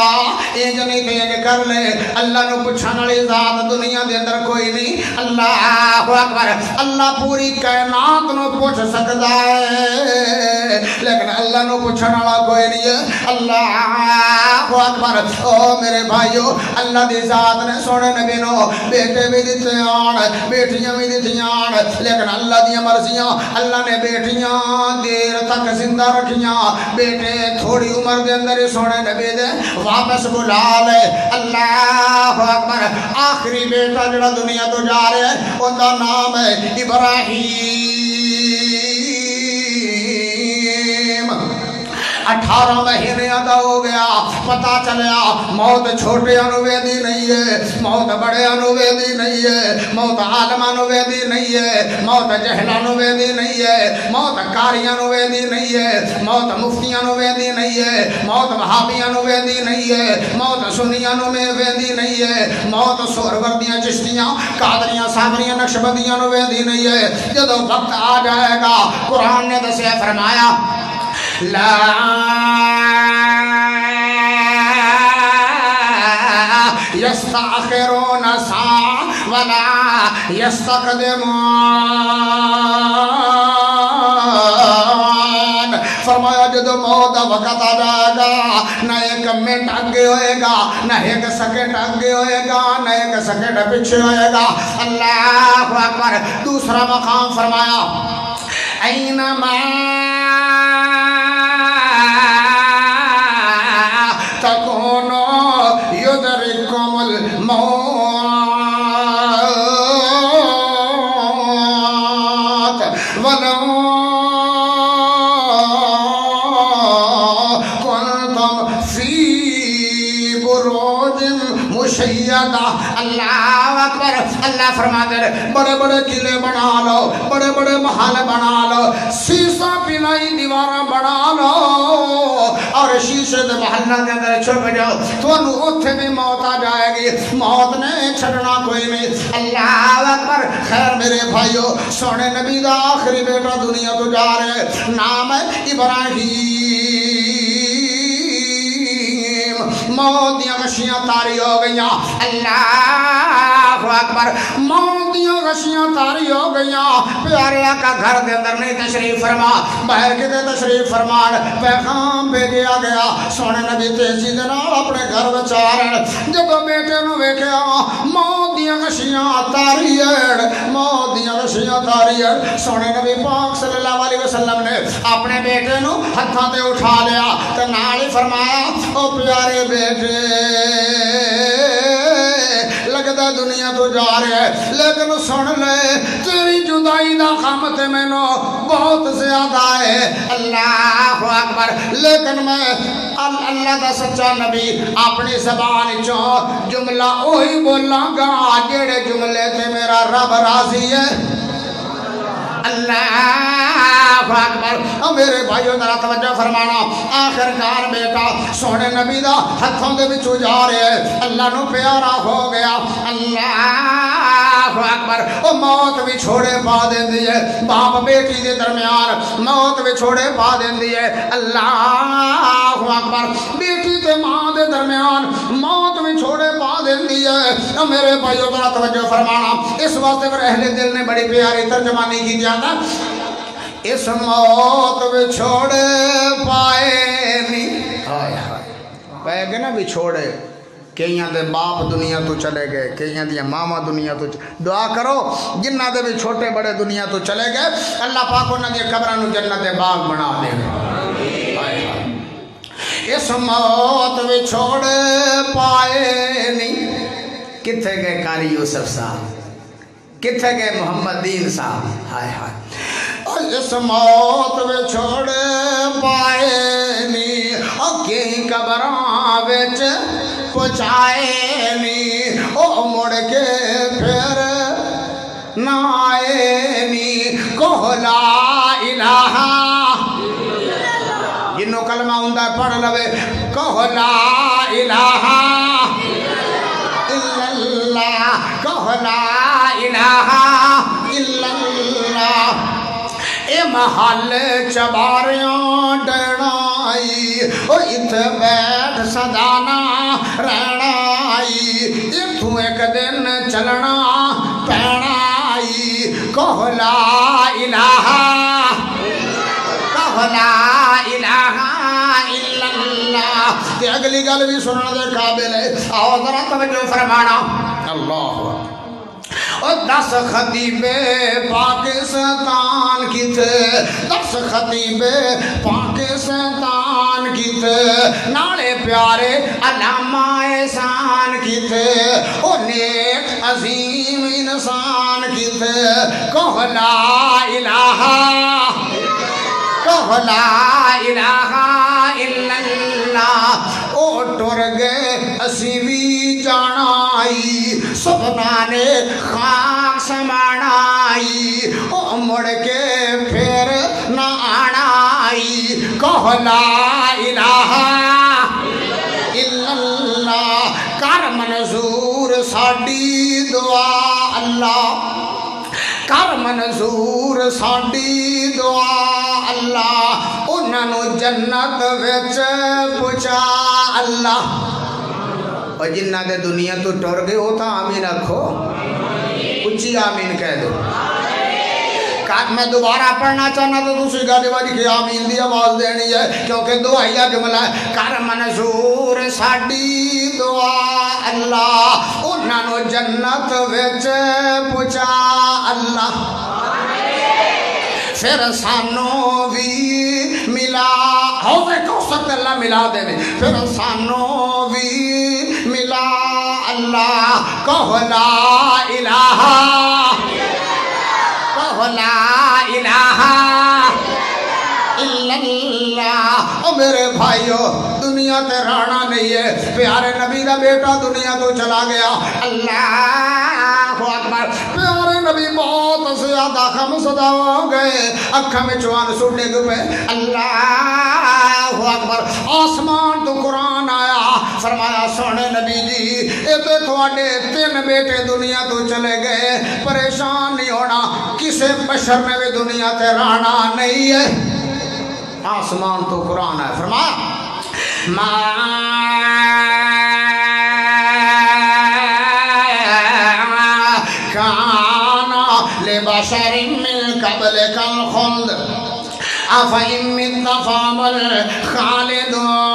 انج نہیں تے انج کر لے اللہ نو پوچھن والی ذات دنیا دے اندر کوئی نہیں اللہ اکبر اللہ پوری کائنات نو پوچھ سکدا ہے لیکن اللہ نو پوچھن والا کوئی نہیں ہے اللہ اکبر او میرے بھائیو اللہ دی ذات نے سونے نبی نو بیٹے بھی دتے آن بیٹیاں بھی دتیاں لیکن اللہ دی مرضیاں اللہ نے بیٹیاں دیر تک زندہ رکھیاں بیٹے تھوڑی عمر دے اندر سونے نبی دے واپس بلا لے اللہ اکبر آخری بیٹا جڑا دنیا تو جا رہے ہیں ان کا نام ہے ابراہیم 18 مہینے ادا ہو گیا پتا چلیا موت چھوٹے انویدی نہیں ہے موت بڑے انویدی نہیں ہے موت عالم انویدی نہیں ہے موت جہل انویدی نہیں ہے موت قاری انویدی نہیں ہے موت مفتی انویدی نہیں ہے موت وہابی انویدی نہیں ہے موت سنی انویدی نہیں ہے موت سہروردیاں چشتیاں قادریاں صابریاں نقشبندیاں انویدی نہیں ہے جب وقت آ جائے گا قرآن نے دسے فرمایا لا یستاخرون ساعۃ ولا یستقدمون۔ فرمایا جدو موت دا وقت آ جائے گا نہ ایک منٹ آگے ہوئے گا نہ ایک سیکنڈ آگے ہوئے گا نہ ایک سیکنڈ پیچھے ہوئے گا۔ اللہ اکبر۔ دوسرا مقام فرمایا اینما تکونو یدرککم الموت ولو کنتم فی بروج مشیدہ۔ اللہ اکبر۔ اللہ فرماتے ہیں بڑے بڑے قلعے بنا لو، بڑے بڑے محل بنا لو، سیسا پلائی دیواراں بنا لو اور شیشے دے محلہ کے اندر چھپ جاؤ، تھانوں اوتھے بھی موت آ جائے گی، موت نے چھڑنا کوئی نہیں۔ اللہ اکبر۔ خیر میرے بھائیو، سونے نبی دا آخری بیٹا دنیا تو جا رہے، نام ہے ابراہیم۔ موت دیاں غشیاں تاری ہو گئیاں۔ اللہ اکبر۔ موت دیاں غشیاں تاری ہو گئیاں۔ پیارے آقا گھر دے اندر نہیں تشریف فرما، باہر کتے تشریف فرمان، پیغام بھیجیا گیا۔ سونے نبی تیزی دے نال اپنے گھر وچ آ رہے، جدوں بیٹے نوں ویکھیا موت دیاں غشیاں تاری ہیں، موت دیاں غشیاں تاری ہیں۔ سونے نبی پاک صلی اللہ علیہ وسلم نے اپنے بیٹے نوں ہتھاں تے اٹھا لیا تے نال ہی فرمایا او پیارے بیٹے لگدا دنیا تو جا رہے ہے، لیکن سن لے تیری جدائی دا غم تے مینوں بہت زیادہ ہے۔ اللہ اکبر۔ لیکن میں اللہ دا سچا نبی اپنی زبان چوں جملہ وہی بولاں گا جڑے جملے تے میرا رب راضی ہے۔ اللہ اکبر۔ میرے بھائیوں ذرا توجہ فرمانا، آخر کار بیٹا سونے نبی دا ہتھوں دے وچوں جا رہے ہیں، اللہ نو پیارا ہو گیا۔ اللہ اکبر۔ او موت بھی چھوڑے پا دیندی ہے، باپ بیٹی دے درمیان موت بھی چھوڑے پا دیندی ہے۔ اللہ اکبر۔ بیٹی تے ماں دے درمیان موت بھی چھوڑے پا دیندی ہے۔ میرے بھائیوں ذرا توجہ فرمانا، اس واسطے پر اہل دل نے بڑی پیاری ترجمانی کی دیا تھا، اس موت بھی چھوڑے پائے نہیں، پائے گے نا بھی چھوڑے۔ کئیاں دے باپ دنیا تو چلے گئے، کئیاں دیا ماما دنیا تو دعا کرو جنہ دے بھی چھوٹے بڑے دنیا تو چلے گئے، اللہ پاک انہاں دی قبراں نوں جنت باغ بنا دے گا۔ اس موت بھی چھوڑے پائے نہیں۔ کتھے گئے قاری یوسف صاحب، کتھے گئے محمد دین صاحب؟ ہائے ہائے۔ اس موت میں چھوڑے پائے نہیں، کہیں قبراں وچ پہنچائے نہیں، او مڑ کے پھر نہ آئے نہیں۔ کہو لا الہ، جنوں کلمہ ہوندا پڑھ لوے، کہو لا الہ الا اللہ، کہو لا الہ الا اللہ۔ اے محل چباریاں ڈرنائی، او اتھے بیٹھ صدانا رہنائی، اتھوں ایک دن چلنا پینائی۔ کہو لا الہ، کہو لا الہ الا اللہ۔ تے اگلی گل بھی سننے دے قابل ہے، آؤ ذرا توجہ فرمانا۔ اللہ اور 10 خطیب پاکستان کی تھے، 10 خطیب پاکستان کی تھے، نالے پیارے علامہ احسان کی تھے، اور نیک عظیم انسان کی تھے۔ کہو لا الہ، کہو لا الہ الا اللہ۔ او ٹر گئے اسی بھی جانائی، سپنا نے خاک سمانائی، او مڑ کے پھر نہ آنائی۔ کہو لا الہ الا اللہ۔ کر منظور ساڈی دعا اللہ، کر منظور ساڈی دعا اللہ، انہاں نوں جنت وچ پہنچا اللہ۔ اور جنہ دے دنیا تو ٹر گئے وہ تو آمین رکھو اچھی آمین کہہ دو میں دوبارہ پڑھنا چاہنا تو دوسری گاڑی والی کی آمین دی آواز دینی ہے کیونکہ دعائیہ جملہ ہے کر منظور ساڈی دعا اللہ انہاں نو جنت وچ پہنچا اللہ پھر سانو بھی ملا حوض کوثر اللہ ملا دے پھر سانو بھی ملا اللہ کہو لا الہ لا الہ الا اللہ. او میرے بھائیو دنیا تے رہنا نہیں ہے پیارے نبی دا بیٹا دنیا تو چلا گیا اللہ اکبر پیارے نبی بہت زیادہ غمزدہ ہو گئے اکھا میں چوان سوٹے گئے اللہ اکبر آسمان تو قرآن آیا فرمایا سونے نبی جی اے تے تھوڑے 3 بیٹے دنیا تو چلے گئے پریشان نہیں ہونا کسے بشر میں بھی دنیا تے رہنا نہیں ہے آسمان تو قرآن ہے فرمایا کانا لبشر من قبلک الخلد افئن مت فهم الخالدون.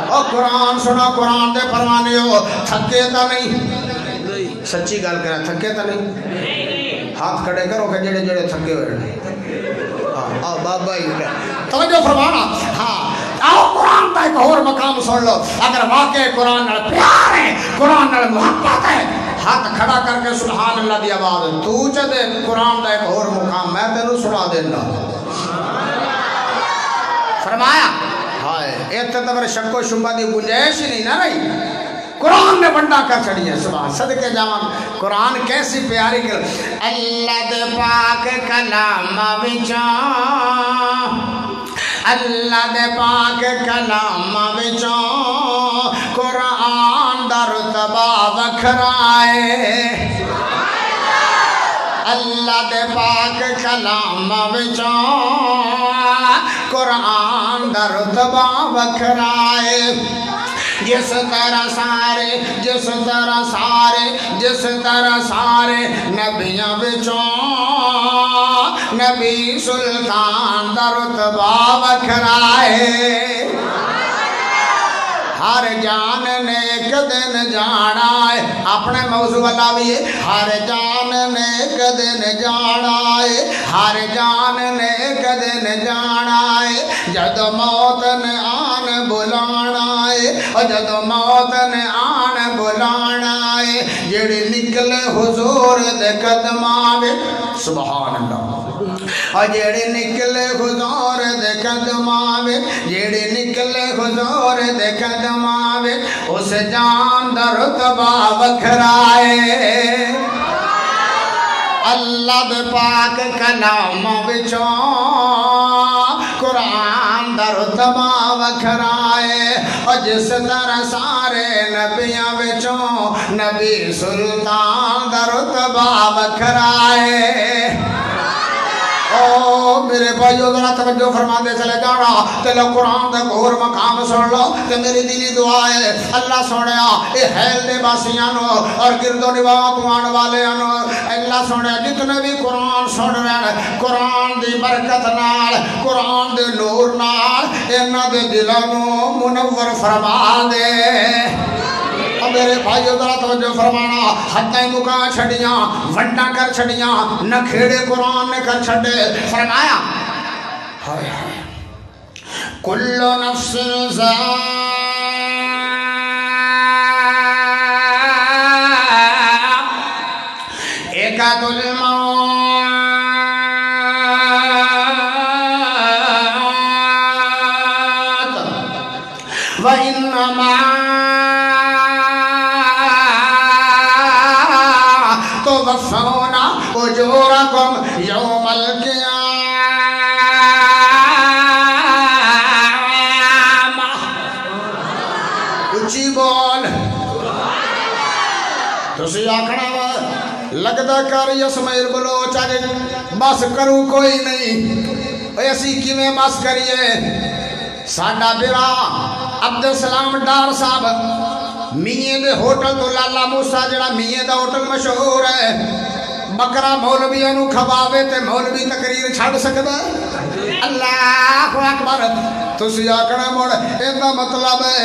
اور قرآن سنا قرآن دے پروانے ہو تھکے تا نہیں سچی گل کرا تھکے تا نہیں ہاتھ کھڑے کرو کہ جڑے جڑے تھکے ہوئے آؤ بابا ہی توجہ فرمانا ہاں آؤ قرآن کا ایک اور مقام سن لو اگر واقعی قرآن نال پیار ہے قرآن نال محبت ہے ہاتھ کھڑا کر کے سبحان اللہ دی آواز تو چدے قرآن کا ایک اور مقام میں تینوں سنا دینا فرمایا ہائے ایتھے تو شک و شبہ دی گنجائش ہی نہیں نہ رہی قرآن نے بندہ کر چڑی ہے سبحان صدقے جاواں قرآن کیسی پیاری کر اللہ دے پاک کلام وچوں اللہ دے پاک کلام وچوں قرآن دا رتبہ وکھرا ہے اللہ دے پاک کلام وچوں قرآن دا رتبہ وکھرا ہے جس طرح سارے نبیاں بچوں نبی سلطان دا رتبہ وکھرا ہے ہر جان نے ایک دن جانا ہے اپنے موضوع والا بھی ہے ہر جان نے ایک دن جانا ہے ہر جان نے ایک دن جانا ہے جد موت نے آن بلانا ہے اور جد موت نے آن بلانا ہے جڑی نکلے حضور دے قدماں میں سبحان اللہ اور جڑی نکلے حضور دے قدماں میں جڑی نکلے حضور دے قدماں میں اس جان دا رتبہ وکھرا ہے اللہ دے پاک کلام وچوں قرآن دا رتبہ وکھرا ہے اور جس طرح سارے نبیاں وچوں نبی سلطان دا رتبہ وکھرا ہے او میرے بھائیو ذرا توجہ فرما دے چلے جانا تیلو قرآن دا اور مقام سن لو کہ میری دلی دعا ہے اللہ سنیا اے حیل دے باسیانو اور گرد و نواں آن والے آنو اللہ سنیا جتنے بھی قرآن سن رہے ہیں قرآن دی برکت نال قرآن دے نور نال انہاں دے دلانو منور فرما دے میرے بھائیو ذرا توجہ فرمانا حتیں مکا چھڑیاں ونڈا کر چھڑیاں نہ کھیڑے قرآن نے کر چھڑے فرمایا کل نفس ذائقۃ الموت وإنما توفونا اجورکم یوم القیامہ اچھی بول تسی آکھنا لگتا کر اسماعیل بلوچ آج بس کروں کوئی نہیں اسی کیویں بس کریے ساڈا بیرا عبدالسلام ڈار صاحب میے دے ہوٹل تو لالا موسیٰ جڑا میے دا ہوٹل مشہور ہے بکرا مولویوں نو کھواوے تے مولوی تقریر چھڑ سکدا اللہ اکبر تسی آکھنا مڑ ایندا مطلب ہے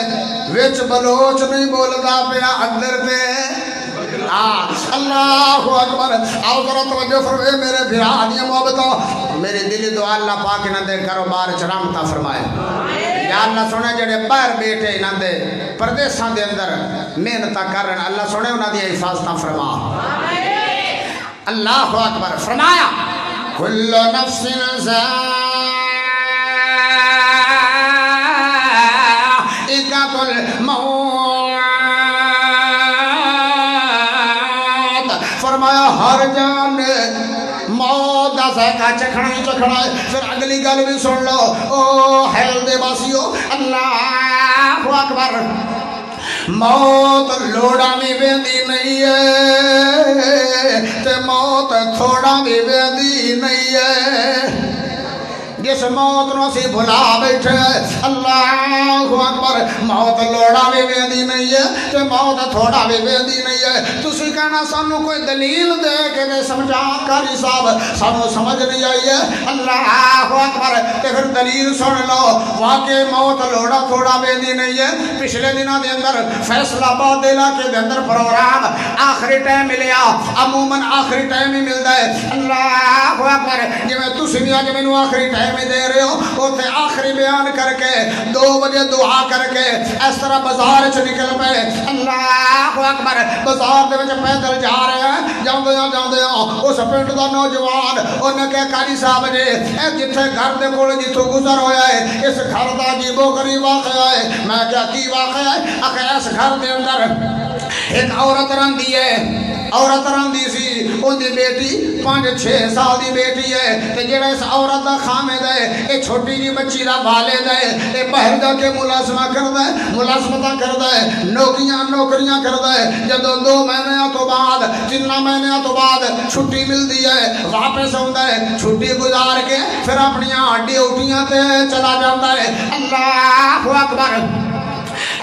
وچ بلوچ نہیں بولدا پیا اندر تے اللہ اکبر آؤ ذرا توجہ فرمائے میرے بھرانیاں محبتوں میرے دلی دعا اللہ پاک انہاں دے کاروبار چ رحمتاں فرمائے یا اللہ سونے جڑے باہر بیٹھے انہاں دے پردیساں دے اندر محنتاں کرن اللہ سونے انہاں دی حفاظتاں فرما اللہ اکبر فرمایا کل نفس ذائقۃ الموت فرمایا ہر جان نے موت دا ذائقہ چکھنا ہی چکھنا ہے پھر اگلی گل بھی سن لو او حیل دے باسیو اللہ اکبر موت لوڑا بھی بیندی نہیں ہے تے موت تھوڑا بھی بیندی نہیں ہے جس موت نو سی بھلا بیٹھے اللہ اکبر موت لوڑا بھی بیندی نہیں ہے تے موت تھوڑا بھی بیندی نہیں ہے تسی کہنا سانو کوئی دلیل دے کے دے سمجھا کاری صاحب سانو سمجھ نہیں آئی ہے اللہ اکبر تے پھر دلیل سن لو واقعی موت لوڑا تھوڑا بیندی نہیں ہے پچھلے دنوں دے اندر فیصلہ آباد علاقے دے اندر پروگرام آخری ٹائم ملیا عموماً آخری ٹائم ہی ملتا ہے اللہ اکبر جی میں تسی بھی آج مینوں آخری ٹائم میں دے رہے ہو اوتے آخری بیان کر کے 2 بجے دعا کر کے اس طرح بازار چ نکل پے اللہ اکبر بازار دے وچ پیدل جا رہے ہیں جاندے اس پنڈ دا نوجوان انہاں کہ قاری صاحب جی اے جتھے گھر دے کول جتھوں گزر ہویا ہے اس گھر دا عجیب و غریب واقعہ ہے میں کیا کی واقعہ ہے اکھے اس گھر دے اندر ایک عورت رہندی ہے عورت رہندی سی ان دی بیٹی 5-6 سال دی بیٹی ہے تے جڑا اس عورت دا خامد ہے اے چھوٹی جی بچی دا والد ہے اے باہر جا کے ملازمہ کردا ہے ملازمتاں کردا ہے نوکریاں کردا ہے جدوں 2 مہینیاں تو بعد 3 مہینیاں تو بعد چھٹی ملدی ہے واپس آوندا ہے چھٹی گزار کے پھر اپنیاں ڈیوٹیاں تے چلا جاندا ہے اللہ اکبر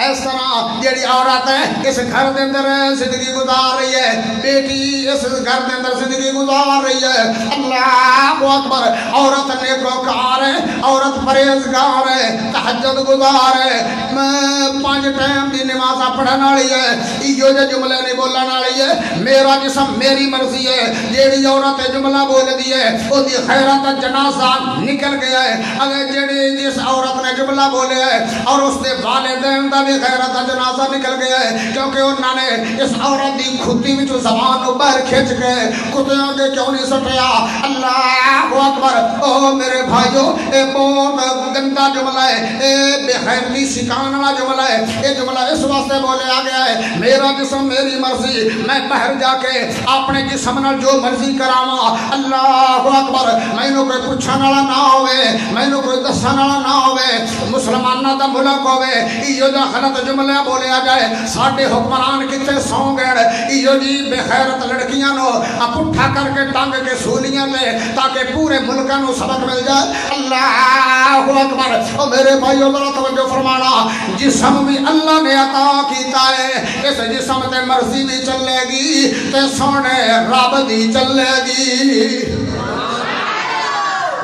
اس طرح جیڑی عورت ہے اس گھر دے اندر زندگی گزار رہی ہے بیٹی اس گھر دے اندر زندگی گزار رہی ہے اللہ اکبر عورت نیکوکار ہے عورت پرہیزگار ہے تہجد گزار ہے میں 5 ٹائم دی نماز پڑھن والی ہے ایو جے جملے نہیں بولن والی ہے میرا جسم میری مرضی ہے جیڑی عورت جملہ بول دی ہے او دی خیرات جنازہ نکل گیا ہے اگر جیڑی جس عورت نے جملہ بولے ہے اور اس دے والدین دا بھی غیرت جنازہ نکل گیا ہے کیونکہ انہوں نے اس عورت دی کھتی میں جو زبان کو باہر کھچ گئے کتیاں کے کیوں نہیں سٹیا اللہ اکبر او میرے بھائیو اے بہت گندہ جملہ ہے اے بے خیرتی سکھان والا جملہ ہے یہ جملہ اس واسطے بولے آ گیا ہے میرا جسم میری مرضی میں باہر جا کے اپنے جسم نال جو مرضی کراواں اللہ اکبر مینوں کوئی پوچھن والا نہ ہوے مینوں کوئی دسن والا نہ ہوے مسلماناں دا ملک ہوے ایو جا غلط جملہ بولیا جائے ساڈے حکمران کتے سو گئے ایو جی بے خیرت لڑکیاں نو پٹھا کر کے ٹانگ کے سولیاں لے تاکہ پورے ملکاں نو سبق مل جائے اللہ اکبر او میرے بھائیو ذرا توجہ فرمانا جسم بھی اللہ نے عطا کیتا ہے اس جسم تے مرضی بھی چلے گی تے سونے رب دی چلے گی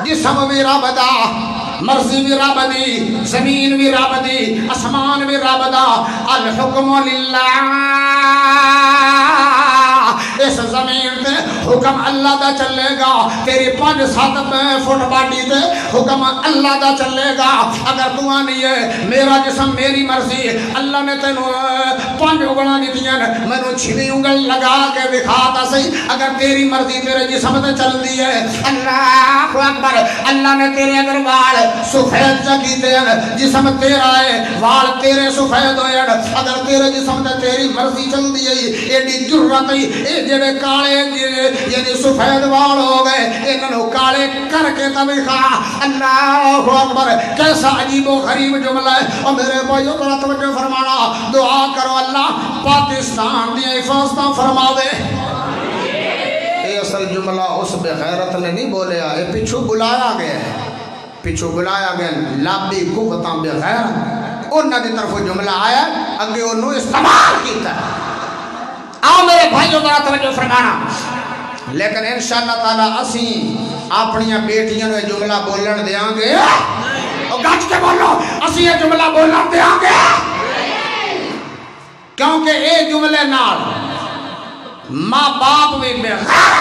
جسم بھی رب دا مرضی بھی رب دی زمین بھی رب دی اسمان بھی رب دا الحکم للہ اس زمین تے حکم اللہ دا چلے گا تیری 5-7 فٹ باڈی تے حکم اللہ دا چلے گا اگر تو آنی ہے میرا جسم میری مرضی اللہ نے تینوں 5 انگلاں دتیاں مینوں 6 انگل لگا کے دکھاتا سی اگر تیری مرضی تیرے جسم تے چل دی ہے اللہ اکبر اللہ نے تیرے اگر وال سفید چا کیتے ہیں جسم تیرا ہے وال تیرے سفید ہوئے اگر تیرے جسم تے تیری مرضی چل دی ہے ایڈی جرت ہے جڑے کالے یعنی سفید وال ہو گئے انہوں کالے کر کے تبخا اللہ اکبر کیسا عجیب و غریب جملہ ہے اور میرے بھائیوں کو توجہ فرمانا دعا کرو اللہ پاکستان دی حفاظت فرما دے اے اصل جملہ اس بے غیرت نے نہیں بولیا اے پیچھو بلایا گیا ہے پچھو بلایا گیا لابی قوتاں بغیر انہاں دی طرف جملہ آیا اگے انہوں استعمال کیتا آؤ میرے بھائیوں ذرا توجہ فرمانا لیکن انشاءاللہ تعالیٰ اسی اپنی بیٹیاں نے جملہ بولن دیاں گے اور گاج کے بولو اسی یہ جملہ بولن دیاں گے کیونکہ اے جملے نال ماں باپ بھی بغیر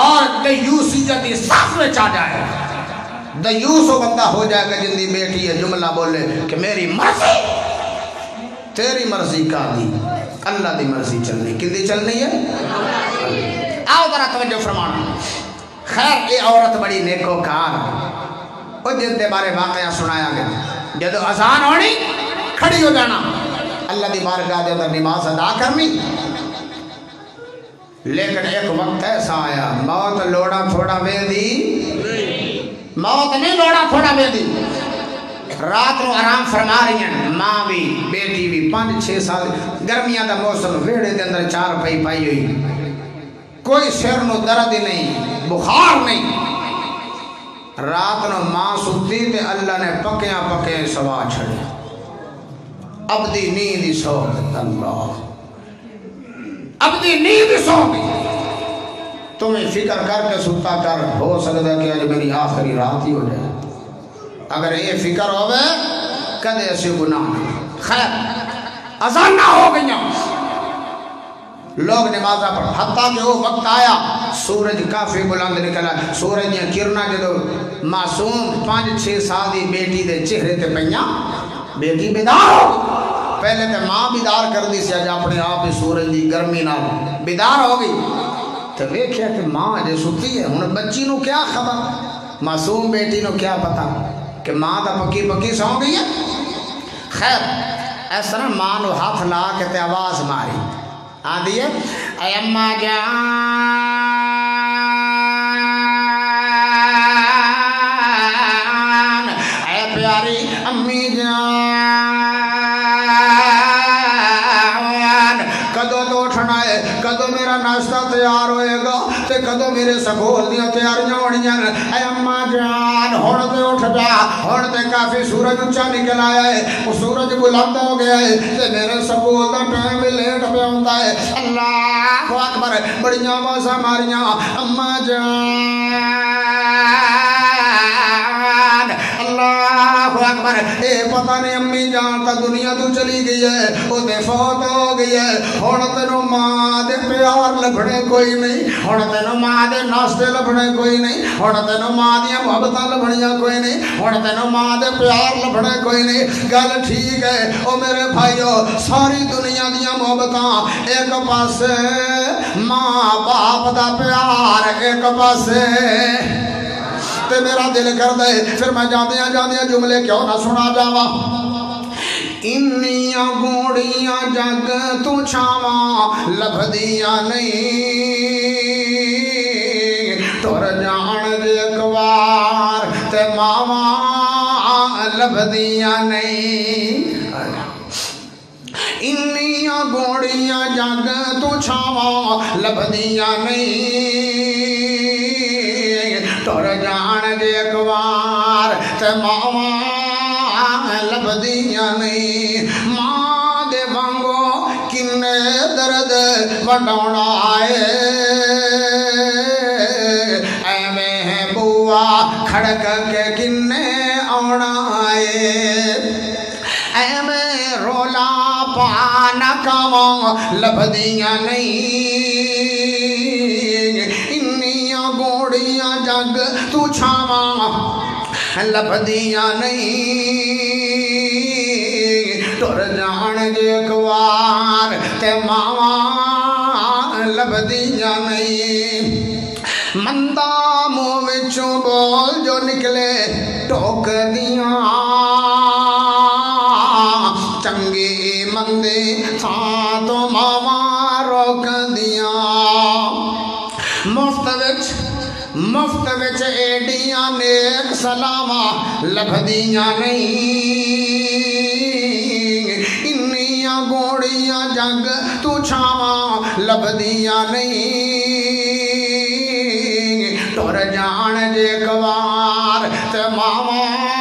اور دیوسیت صاف میں چاہ جائے دیوس وہ بندہ ہو جائے گا جن دی بیٹی ہے جملہ بولے کہ میری مرضی تیری مرضی کا دی اللہ دی مرضی چلنی کن دی چلنی ہے آؤ ذرا توجہ فرمانا خیر یہ عورت بڑی نیکوکار اور جن دے بارے واقعہ سنایا گیا جدو اذان ہونی کھڑی ہو جانا اللہ دی بارگاہ دے اندر نماز ادا کرنی لیکن ایک وقت ایسا آیا موت لوڑا تھوڑا میں دی موت نہیں لوڑا تھوڑا میں دی رات نو آرام فرما رہی ہیں ماں بھی بیٹی بھی 5-6 سال گرمیاں دا موسم ویڑے دے اندر چار پائی پائی ہوئی کوئی سر نو درد نہیں بخار نہیں رات نو ماں ستی تے اللہ نے پکیاں پکے سوا چھڑے اب دی نیندی سو اللہ اب دی نیندی سو تمہیں فکر کر کے ستا کر ہو سکتا ہے کہ آج میری آخری رات ہی ہو جائے اگر یہ فکر ہوئے کدے ایسے گناہ خیر اذان نہ ہو گئی لوگ نمازہ پڑھ حتیٰ کہ وہ وقت آیا سورج کافی بلند نکلا سورج نے کرنا جدو معصوم 5-6 سال دی بیٹی دے چہرے تے پہنیا بیٹی بیدار ہو پہلے تے ماں بیدار کر دی سی آج اپنے آپ سورج دی گرمی نہ بیدار ہو گئی تو ویکھیا کہ ماں جے ستی ہے انہیں بچی نو کیا خبر معصوم بیٹی نو کیا پتا کہ ماں دا پکی پکی سو گئی ہے خیر ایسا نا ماں نو ہاتھ لا کے تے آواز ماری آدھی ہے اے اماں جان اے پیاری امی جان کدو تو اٹھنا ہے کدو میرا ناشتہ تیار ہوئے گا تے کدو میرے سکول دیاں تیاریاں ہونیاں اے اماں جان ہن تے اٹھ جا ہن تے کافی سورج اونچا نکل آیا ہے وہ سورج بلند ہو گیا ہے تے میرے سکول دا ٹائم بھی لیٹ پہ ہوندا ہے اللہ اکبر بڑیاں آوازاں ماریاں اماں جان اللہ اکبر اے پتہ نہیں امی جان تا دنیا تو چلی گئی ہے وہ تے فوت ہو گئی ہے ہن تینوں ماں دے پیار لبھنے کوئی نہیں ہن تینوں ماں دے ناشتے لبھنے کوئی نہیں ہن تینوں ماں دیاں محبتاں لبھنیاں کوئی نہیں ہن تینوں ماں دے پیار لبھنے کوئی نہیں گل ٹھیک ہے او میرے بھائیو ساری دنیا دیاں محبتاں ایک پاسے ماں باپ دا پیار ایک پاسے تے میرا دل کر دے پھر میں جاندیاں جملے کیوں نہ سنا جاواں انیاں گوڑیاں جگ تو چھاواں لبھدیاں نہیں ٹر جان دے ایک وار تے ماواں لبھدیاں نہیں انیاں گوڑیاں جگ تو چھاواں لبھدیاں نہیں ٹر جان دے ایک وار تے ماواں لبھدیاں نہیں ماں دے وانگو کنے درد وڈاونا آئے ایویں بوا کھڑک کے کنے آونا آئے ایویں رولا پانا کاواں لبھدیاں نہیں انیاں گوڑیاں جگ تو چھاواں لبھدیاں نہیں ٹر جان دے ایک وار تے ماواں لبھدیاں نہیں مندہ منہ وچوں بول جو نکلے ٹوک دیاں چنگی مندی تھاں تو ماواں روک دیاں مفت وچ ایڈیاں نیک سلاماں لبھدیاں نہیں انیاں گوڑیاں جگ تو چھاواں لبھدیاں نہیں ٹر جان دے ایک وار تے ماواں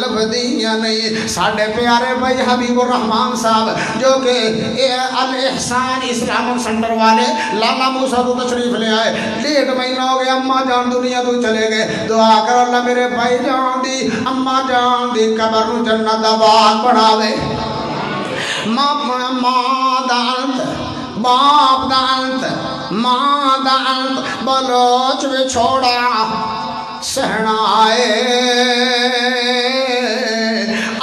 لبدیاں نہیں. ساڈے پیارے بھائی حبیب الرحمان صاحب جو کہ الاحسان اسلام سینٹر والے لالا موسیٰ تو تشریف لے آئے. 1.5 مہینہ ہو گیا اماں جان دنیا تو چلے گئے. دعا کرو اللہ میرے بھائی جان دی اماں جان دی قبر نو جنت دا باغ بناوے. ماں دا انت باپ دا انت ماں دا انت بلوچ وچھوڑا سہنا آئے.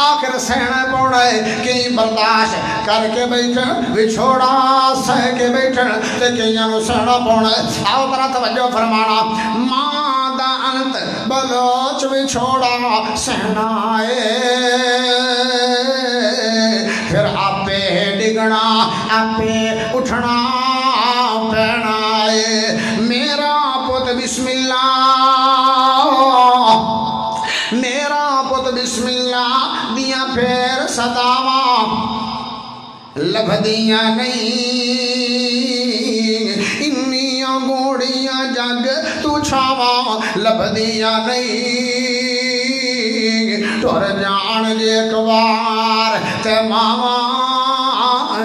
آخر سہنا پونا ہے کئی برداشت کر کے بیٹھن وچھوڑا سہ کے بیٹھن تے کئیاں نو سہنا پونا ہے. آؤ ذرا توجہ فرمانا. ماں دا انت بلوچ وچھوڑا سہنا آئے. پھر آپے ڈگنا آپے اٹھنا پینا ہے. میرا پت بسم اللہ میرا پت بسم اللہ دیاں پھر صداواں لبھدیاں نہیں. انیاں گوڑیاں جگ تو چھاواں لبھدیاں نہیں. ٹر جان جے ایک بار تے ماواں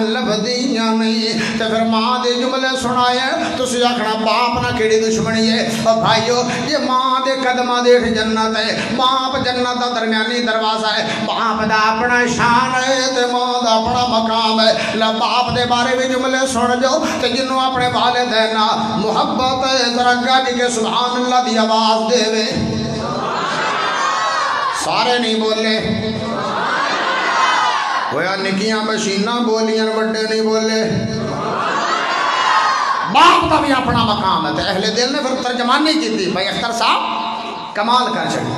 لبھدیاں نہیں. تے پھر ماں دے جملے سنائے تسی آکھنا باپ نہ کیڑی دشمنی ہے. اور بھائیو یہ ماں دے قدماں دے جنت ہے. باپ جنت دا درمیانی دروازہ ہے. باپ دا اپنا شان ہے تے ماں دا اپنا مقام ہے. باپ دے بارے بھی جملے سن جو تے جنوں اپنے والدین محبت ہے ذرا گاڑی کے سبحان اللہ دی آواز دے وے. سارے نہیں بولے ہویا نکیاں بشینہ بولیاں بڑے نہیں بولے. باپ کا بھی اپنا مقام ہے. اہل دل نے پھر ترجمانی کی تھی بھائی اختر صاحب کمال کر چڑی.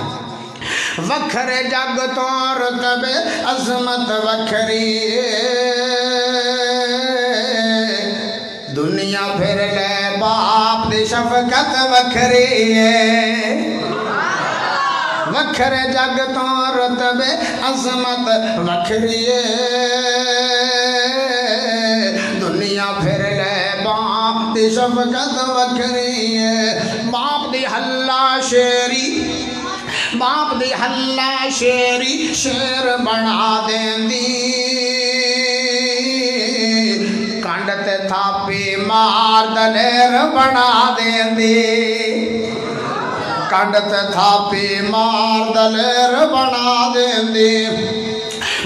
وکھرے جگ تو رتب عظمت وکھری دنیا پھر لے باپ دی شفقت وکھری ہے. وکھرے جگ تو رتب عظمت وکھری دنیا پھر لے باپ دی شفقت وکھری. باپ دی حلہ شیری باپ دی حلہ شیری شیر بنا دیندی. کنڈ تے تھاپی مار دلیر بنا دیندی. کنڈ تے تھاپی مار دلیر بنا دیندی.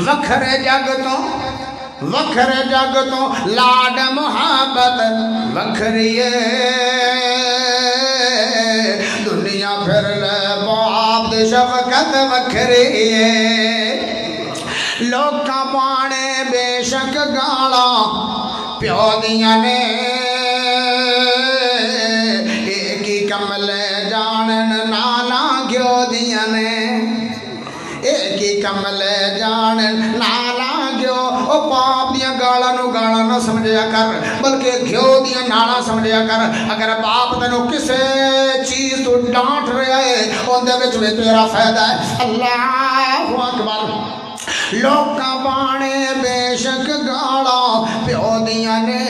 وکھرے جگ تو لاڈ محبت وکھری دنیا پھر لے باپ دی شفقت وکھری. لوکاں پانے بے شک گالا پیو دیاں نے ایک ہی کملے جانن نالا گیو دیاں نے. ایک ہی کملے جانن نالا گیو. او باپ دیاں گالا نو گالا نہ سمجھیا کر بلکہ گھیو دیاں نالا سمجھیا کر. اگر باپ تینو کسے چیز تو ڈانٹ رہا ہے اندے وچ بھی تیرا فائدہ ہے. اللہ اکبر. لوکاں بانے بے شک گالا پیو دیاں نے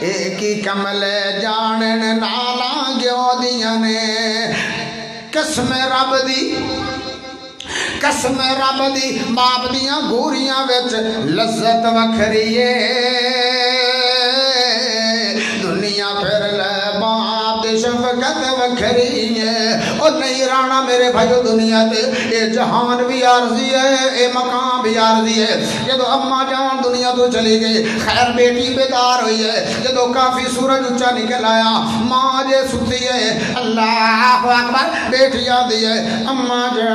ایک ہی کملے جانن نالا گیو دیاں نے. قسم رب دی باپ دیاں گوریاں وچ لذت وکھری دنیا پھر لے باپ دی شفقت وکھری. اور نہیں رانا میرے بھائیو دنیا تے اے جہان بھی عارضی ہے اے مقام بھی عارضی ہے. جدو اماں جان دنیا تو چلی گئی خیر بیٹی بیدار ہوئی ہے. جدو کافی سورج اونچا نکل آیا ماں جے ستی ہے. اللہ اکبر. بیٹی آدھی ہے اماں جان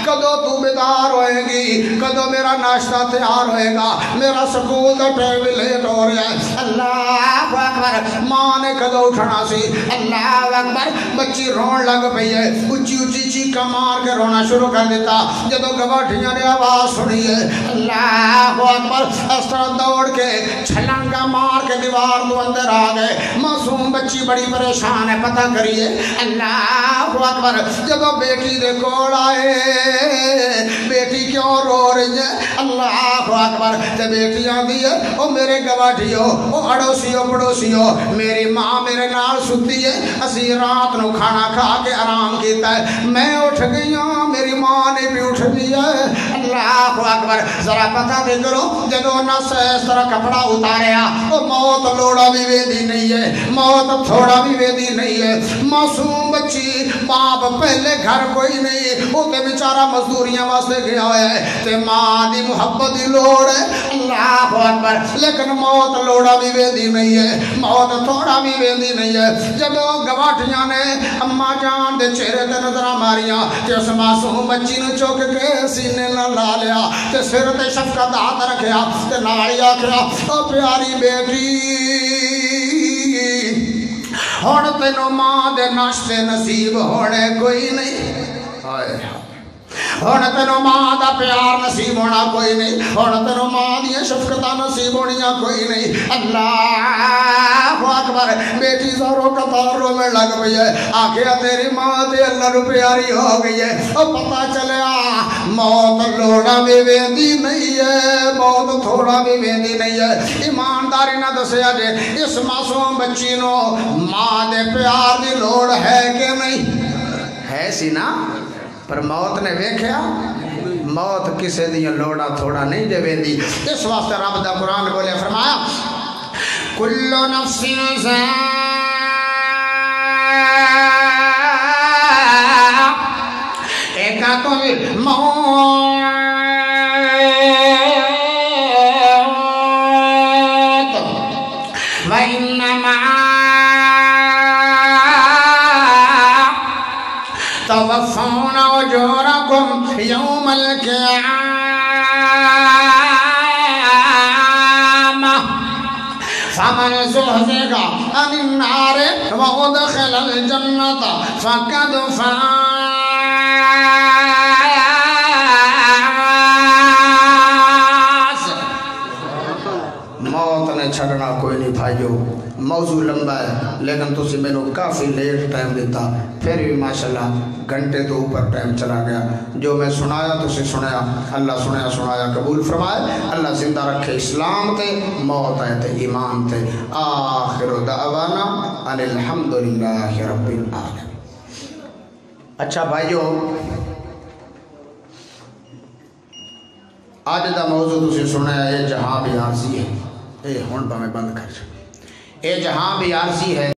کدو تو بیدار ہوئے گی کدو میرا ناشتہ تیار ہوئے گا میرا سکول دا ٹائم لیٹ ہو رہا ہے. اللہ اکبر. ماں نے کدو اٹھنا سی. اللہ اکبر. بچی رون لگ پئی ہے اچھی اچھی چیخاں مار کے رونا شروع کر دیتا. جدو گواٹھیاں نے آواز سنی ہے اللہ اکبر اس طرح دوڑ کے چھلانگا مار کے دیوار تو اندر آ گئے. معصوم بچی بڑی پریشان ہے پتہ کریے. اللہ اکبر. جدو بیٹی دے کول آئے بیٹی کیوں رو رہی ہے اللہ اکبر. تے بیٹی آندی ہے او میرے گواٹھیو او اڑوسیو پڑوسیو میری ماں میرے نال ستی ہے اسی رات نو کھانا کھا کے آرام کیتا ہے میں اٹھ گئی ہوں میری ماں نے بھی اٹھ دی ہے اللہ اکبر ذرا پتہ دے کرو جدو نس اس طرح کپڑا اتاریا وہ موت لوڑا بھی ویدی نہیں ہے موت تھوڑا بھی ویدی نہیں ہے معصوم بچی باپ پہلے گھر کوئی نہیں وہ تے بیچارہ مزدوریاں واسطے گیا ہے تے ماں دی محبت دی لوڑ ہے اللہ اکبر لیکن موت لوڑا بھی ویدی نہیں ہے موت تھوڑا بھی ویدی نہیں ہے جدو گواٹیاں نے اماں جان دے چہرے تے نظرہ ماریاں تے اس معصوم بچی نو چوک کے سینے نہ لا لیا تے سر تے شفقت ہاتھ رکھیا تے نالی آکھیا او پیاری بیٹی ہن تینوں ماں دے ناشتے نصیب ہونے کوئی نہیں ہن تینوں ماں دا پیار نصیب ہونا کوئی نہیں ہن تینوں ماں دی شفقتاں نصیب ہونیاں کوئی نہیں اللہ اکبر بیٹی زوروں قطار رو میں لگ گئی ہے آخیا تیری ماں تے اللہ رو پیاری ہو گئی ہے اب پتہ چلیا موت لوڑا بھی ویندی نہیں ہے موت تھوڑا بھی ویندی نہیں ہے ایمانداری نہ دسیا جے اس معصوم بچی نو ماں دے پیار دی لوڑ ہے کہ نہیں ہے سی نا پر موت نے ویکھیا موت کسے دیاں لوڑا تھوڑا نہیں دے ویندی اس واسطے رب دا قرآن بولے فرمایا کل نفس ذائقۃ الموت وإنما توفون أجوركم يوم القيامة فمن زحزح عن النار وأدخل الجنة فقد فاز موت نے چھڑنا کوئی نہیں بھائیو موضوع لمبا ہے لیکن تسی میں نے کافی لیٹ ٹائم دیتا پھر بھی ماشاءاللہ گھنٹے تو اوپر ٹائم چلا گیا جو میں سنایا تسی سنایا اللہ سنایا قبول فرمائے اللہ زندہ رکھے اسلام تے موت ہے تے ایمان تے آخر دعوانا ان الحمدللہ رب العالمین اچھا بھائیو آج دا موضوع تسی سنایا اے جہاں بھی عارضی ہے اے ہون پا میں بند کر اے جہاں بھی عارضی ہے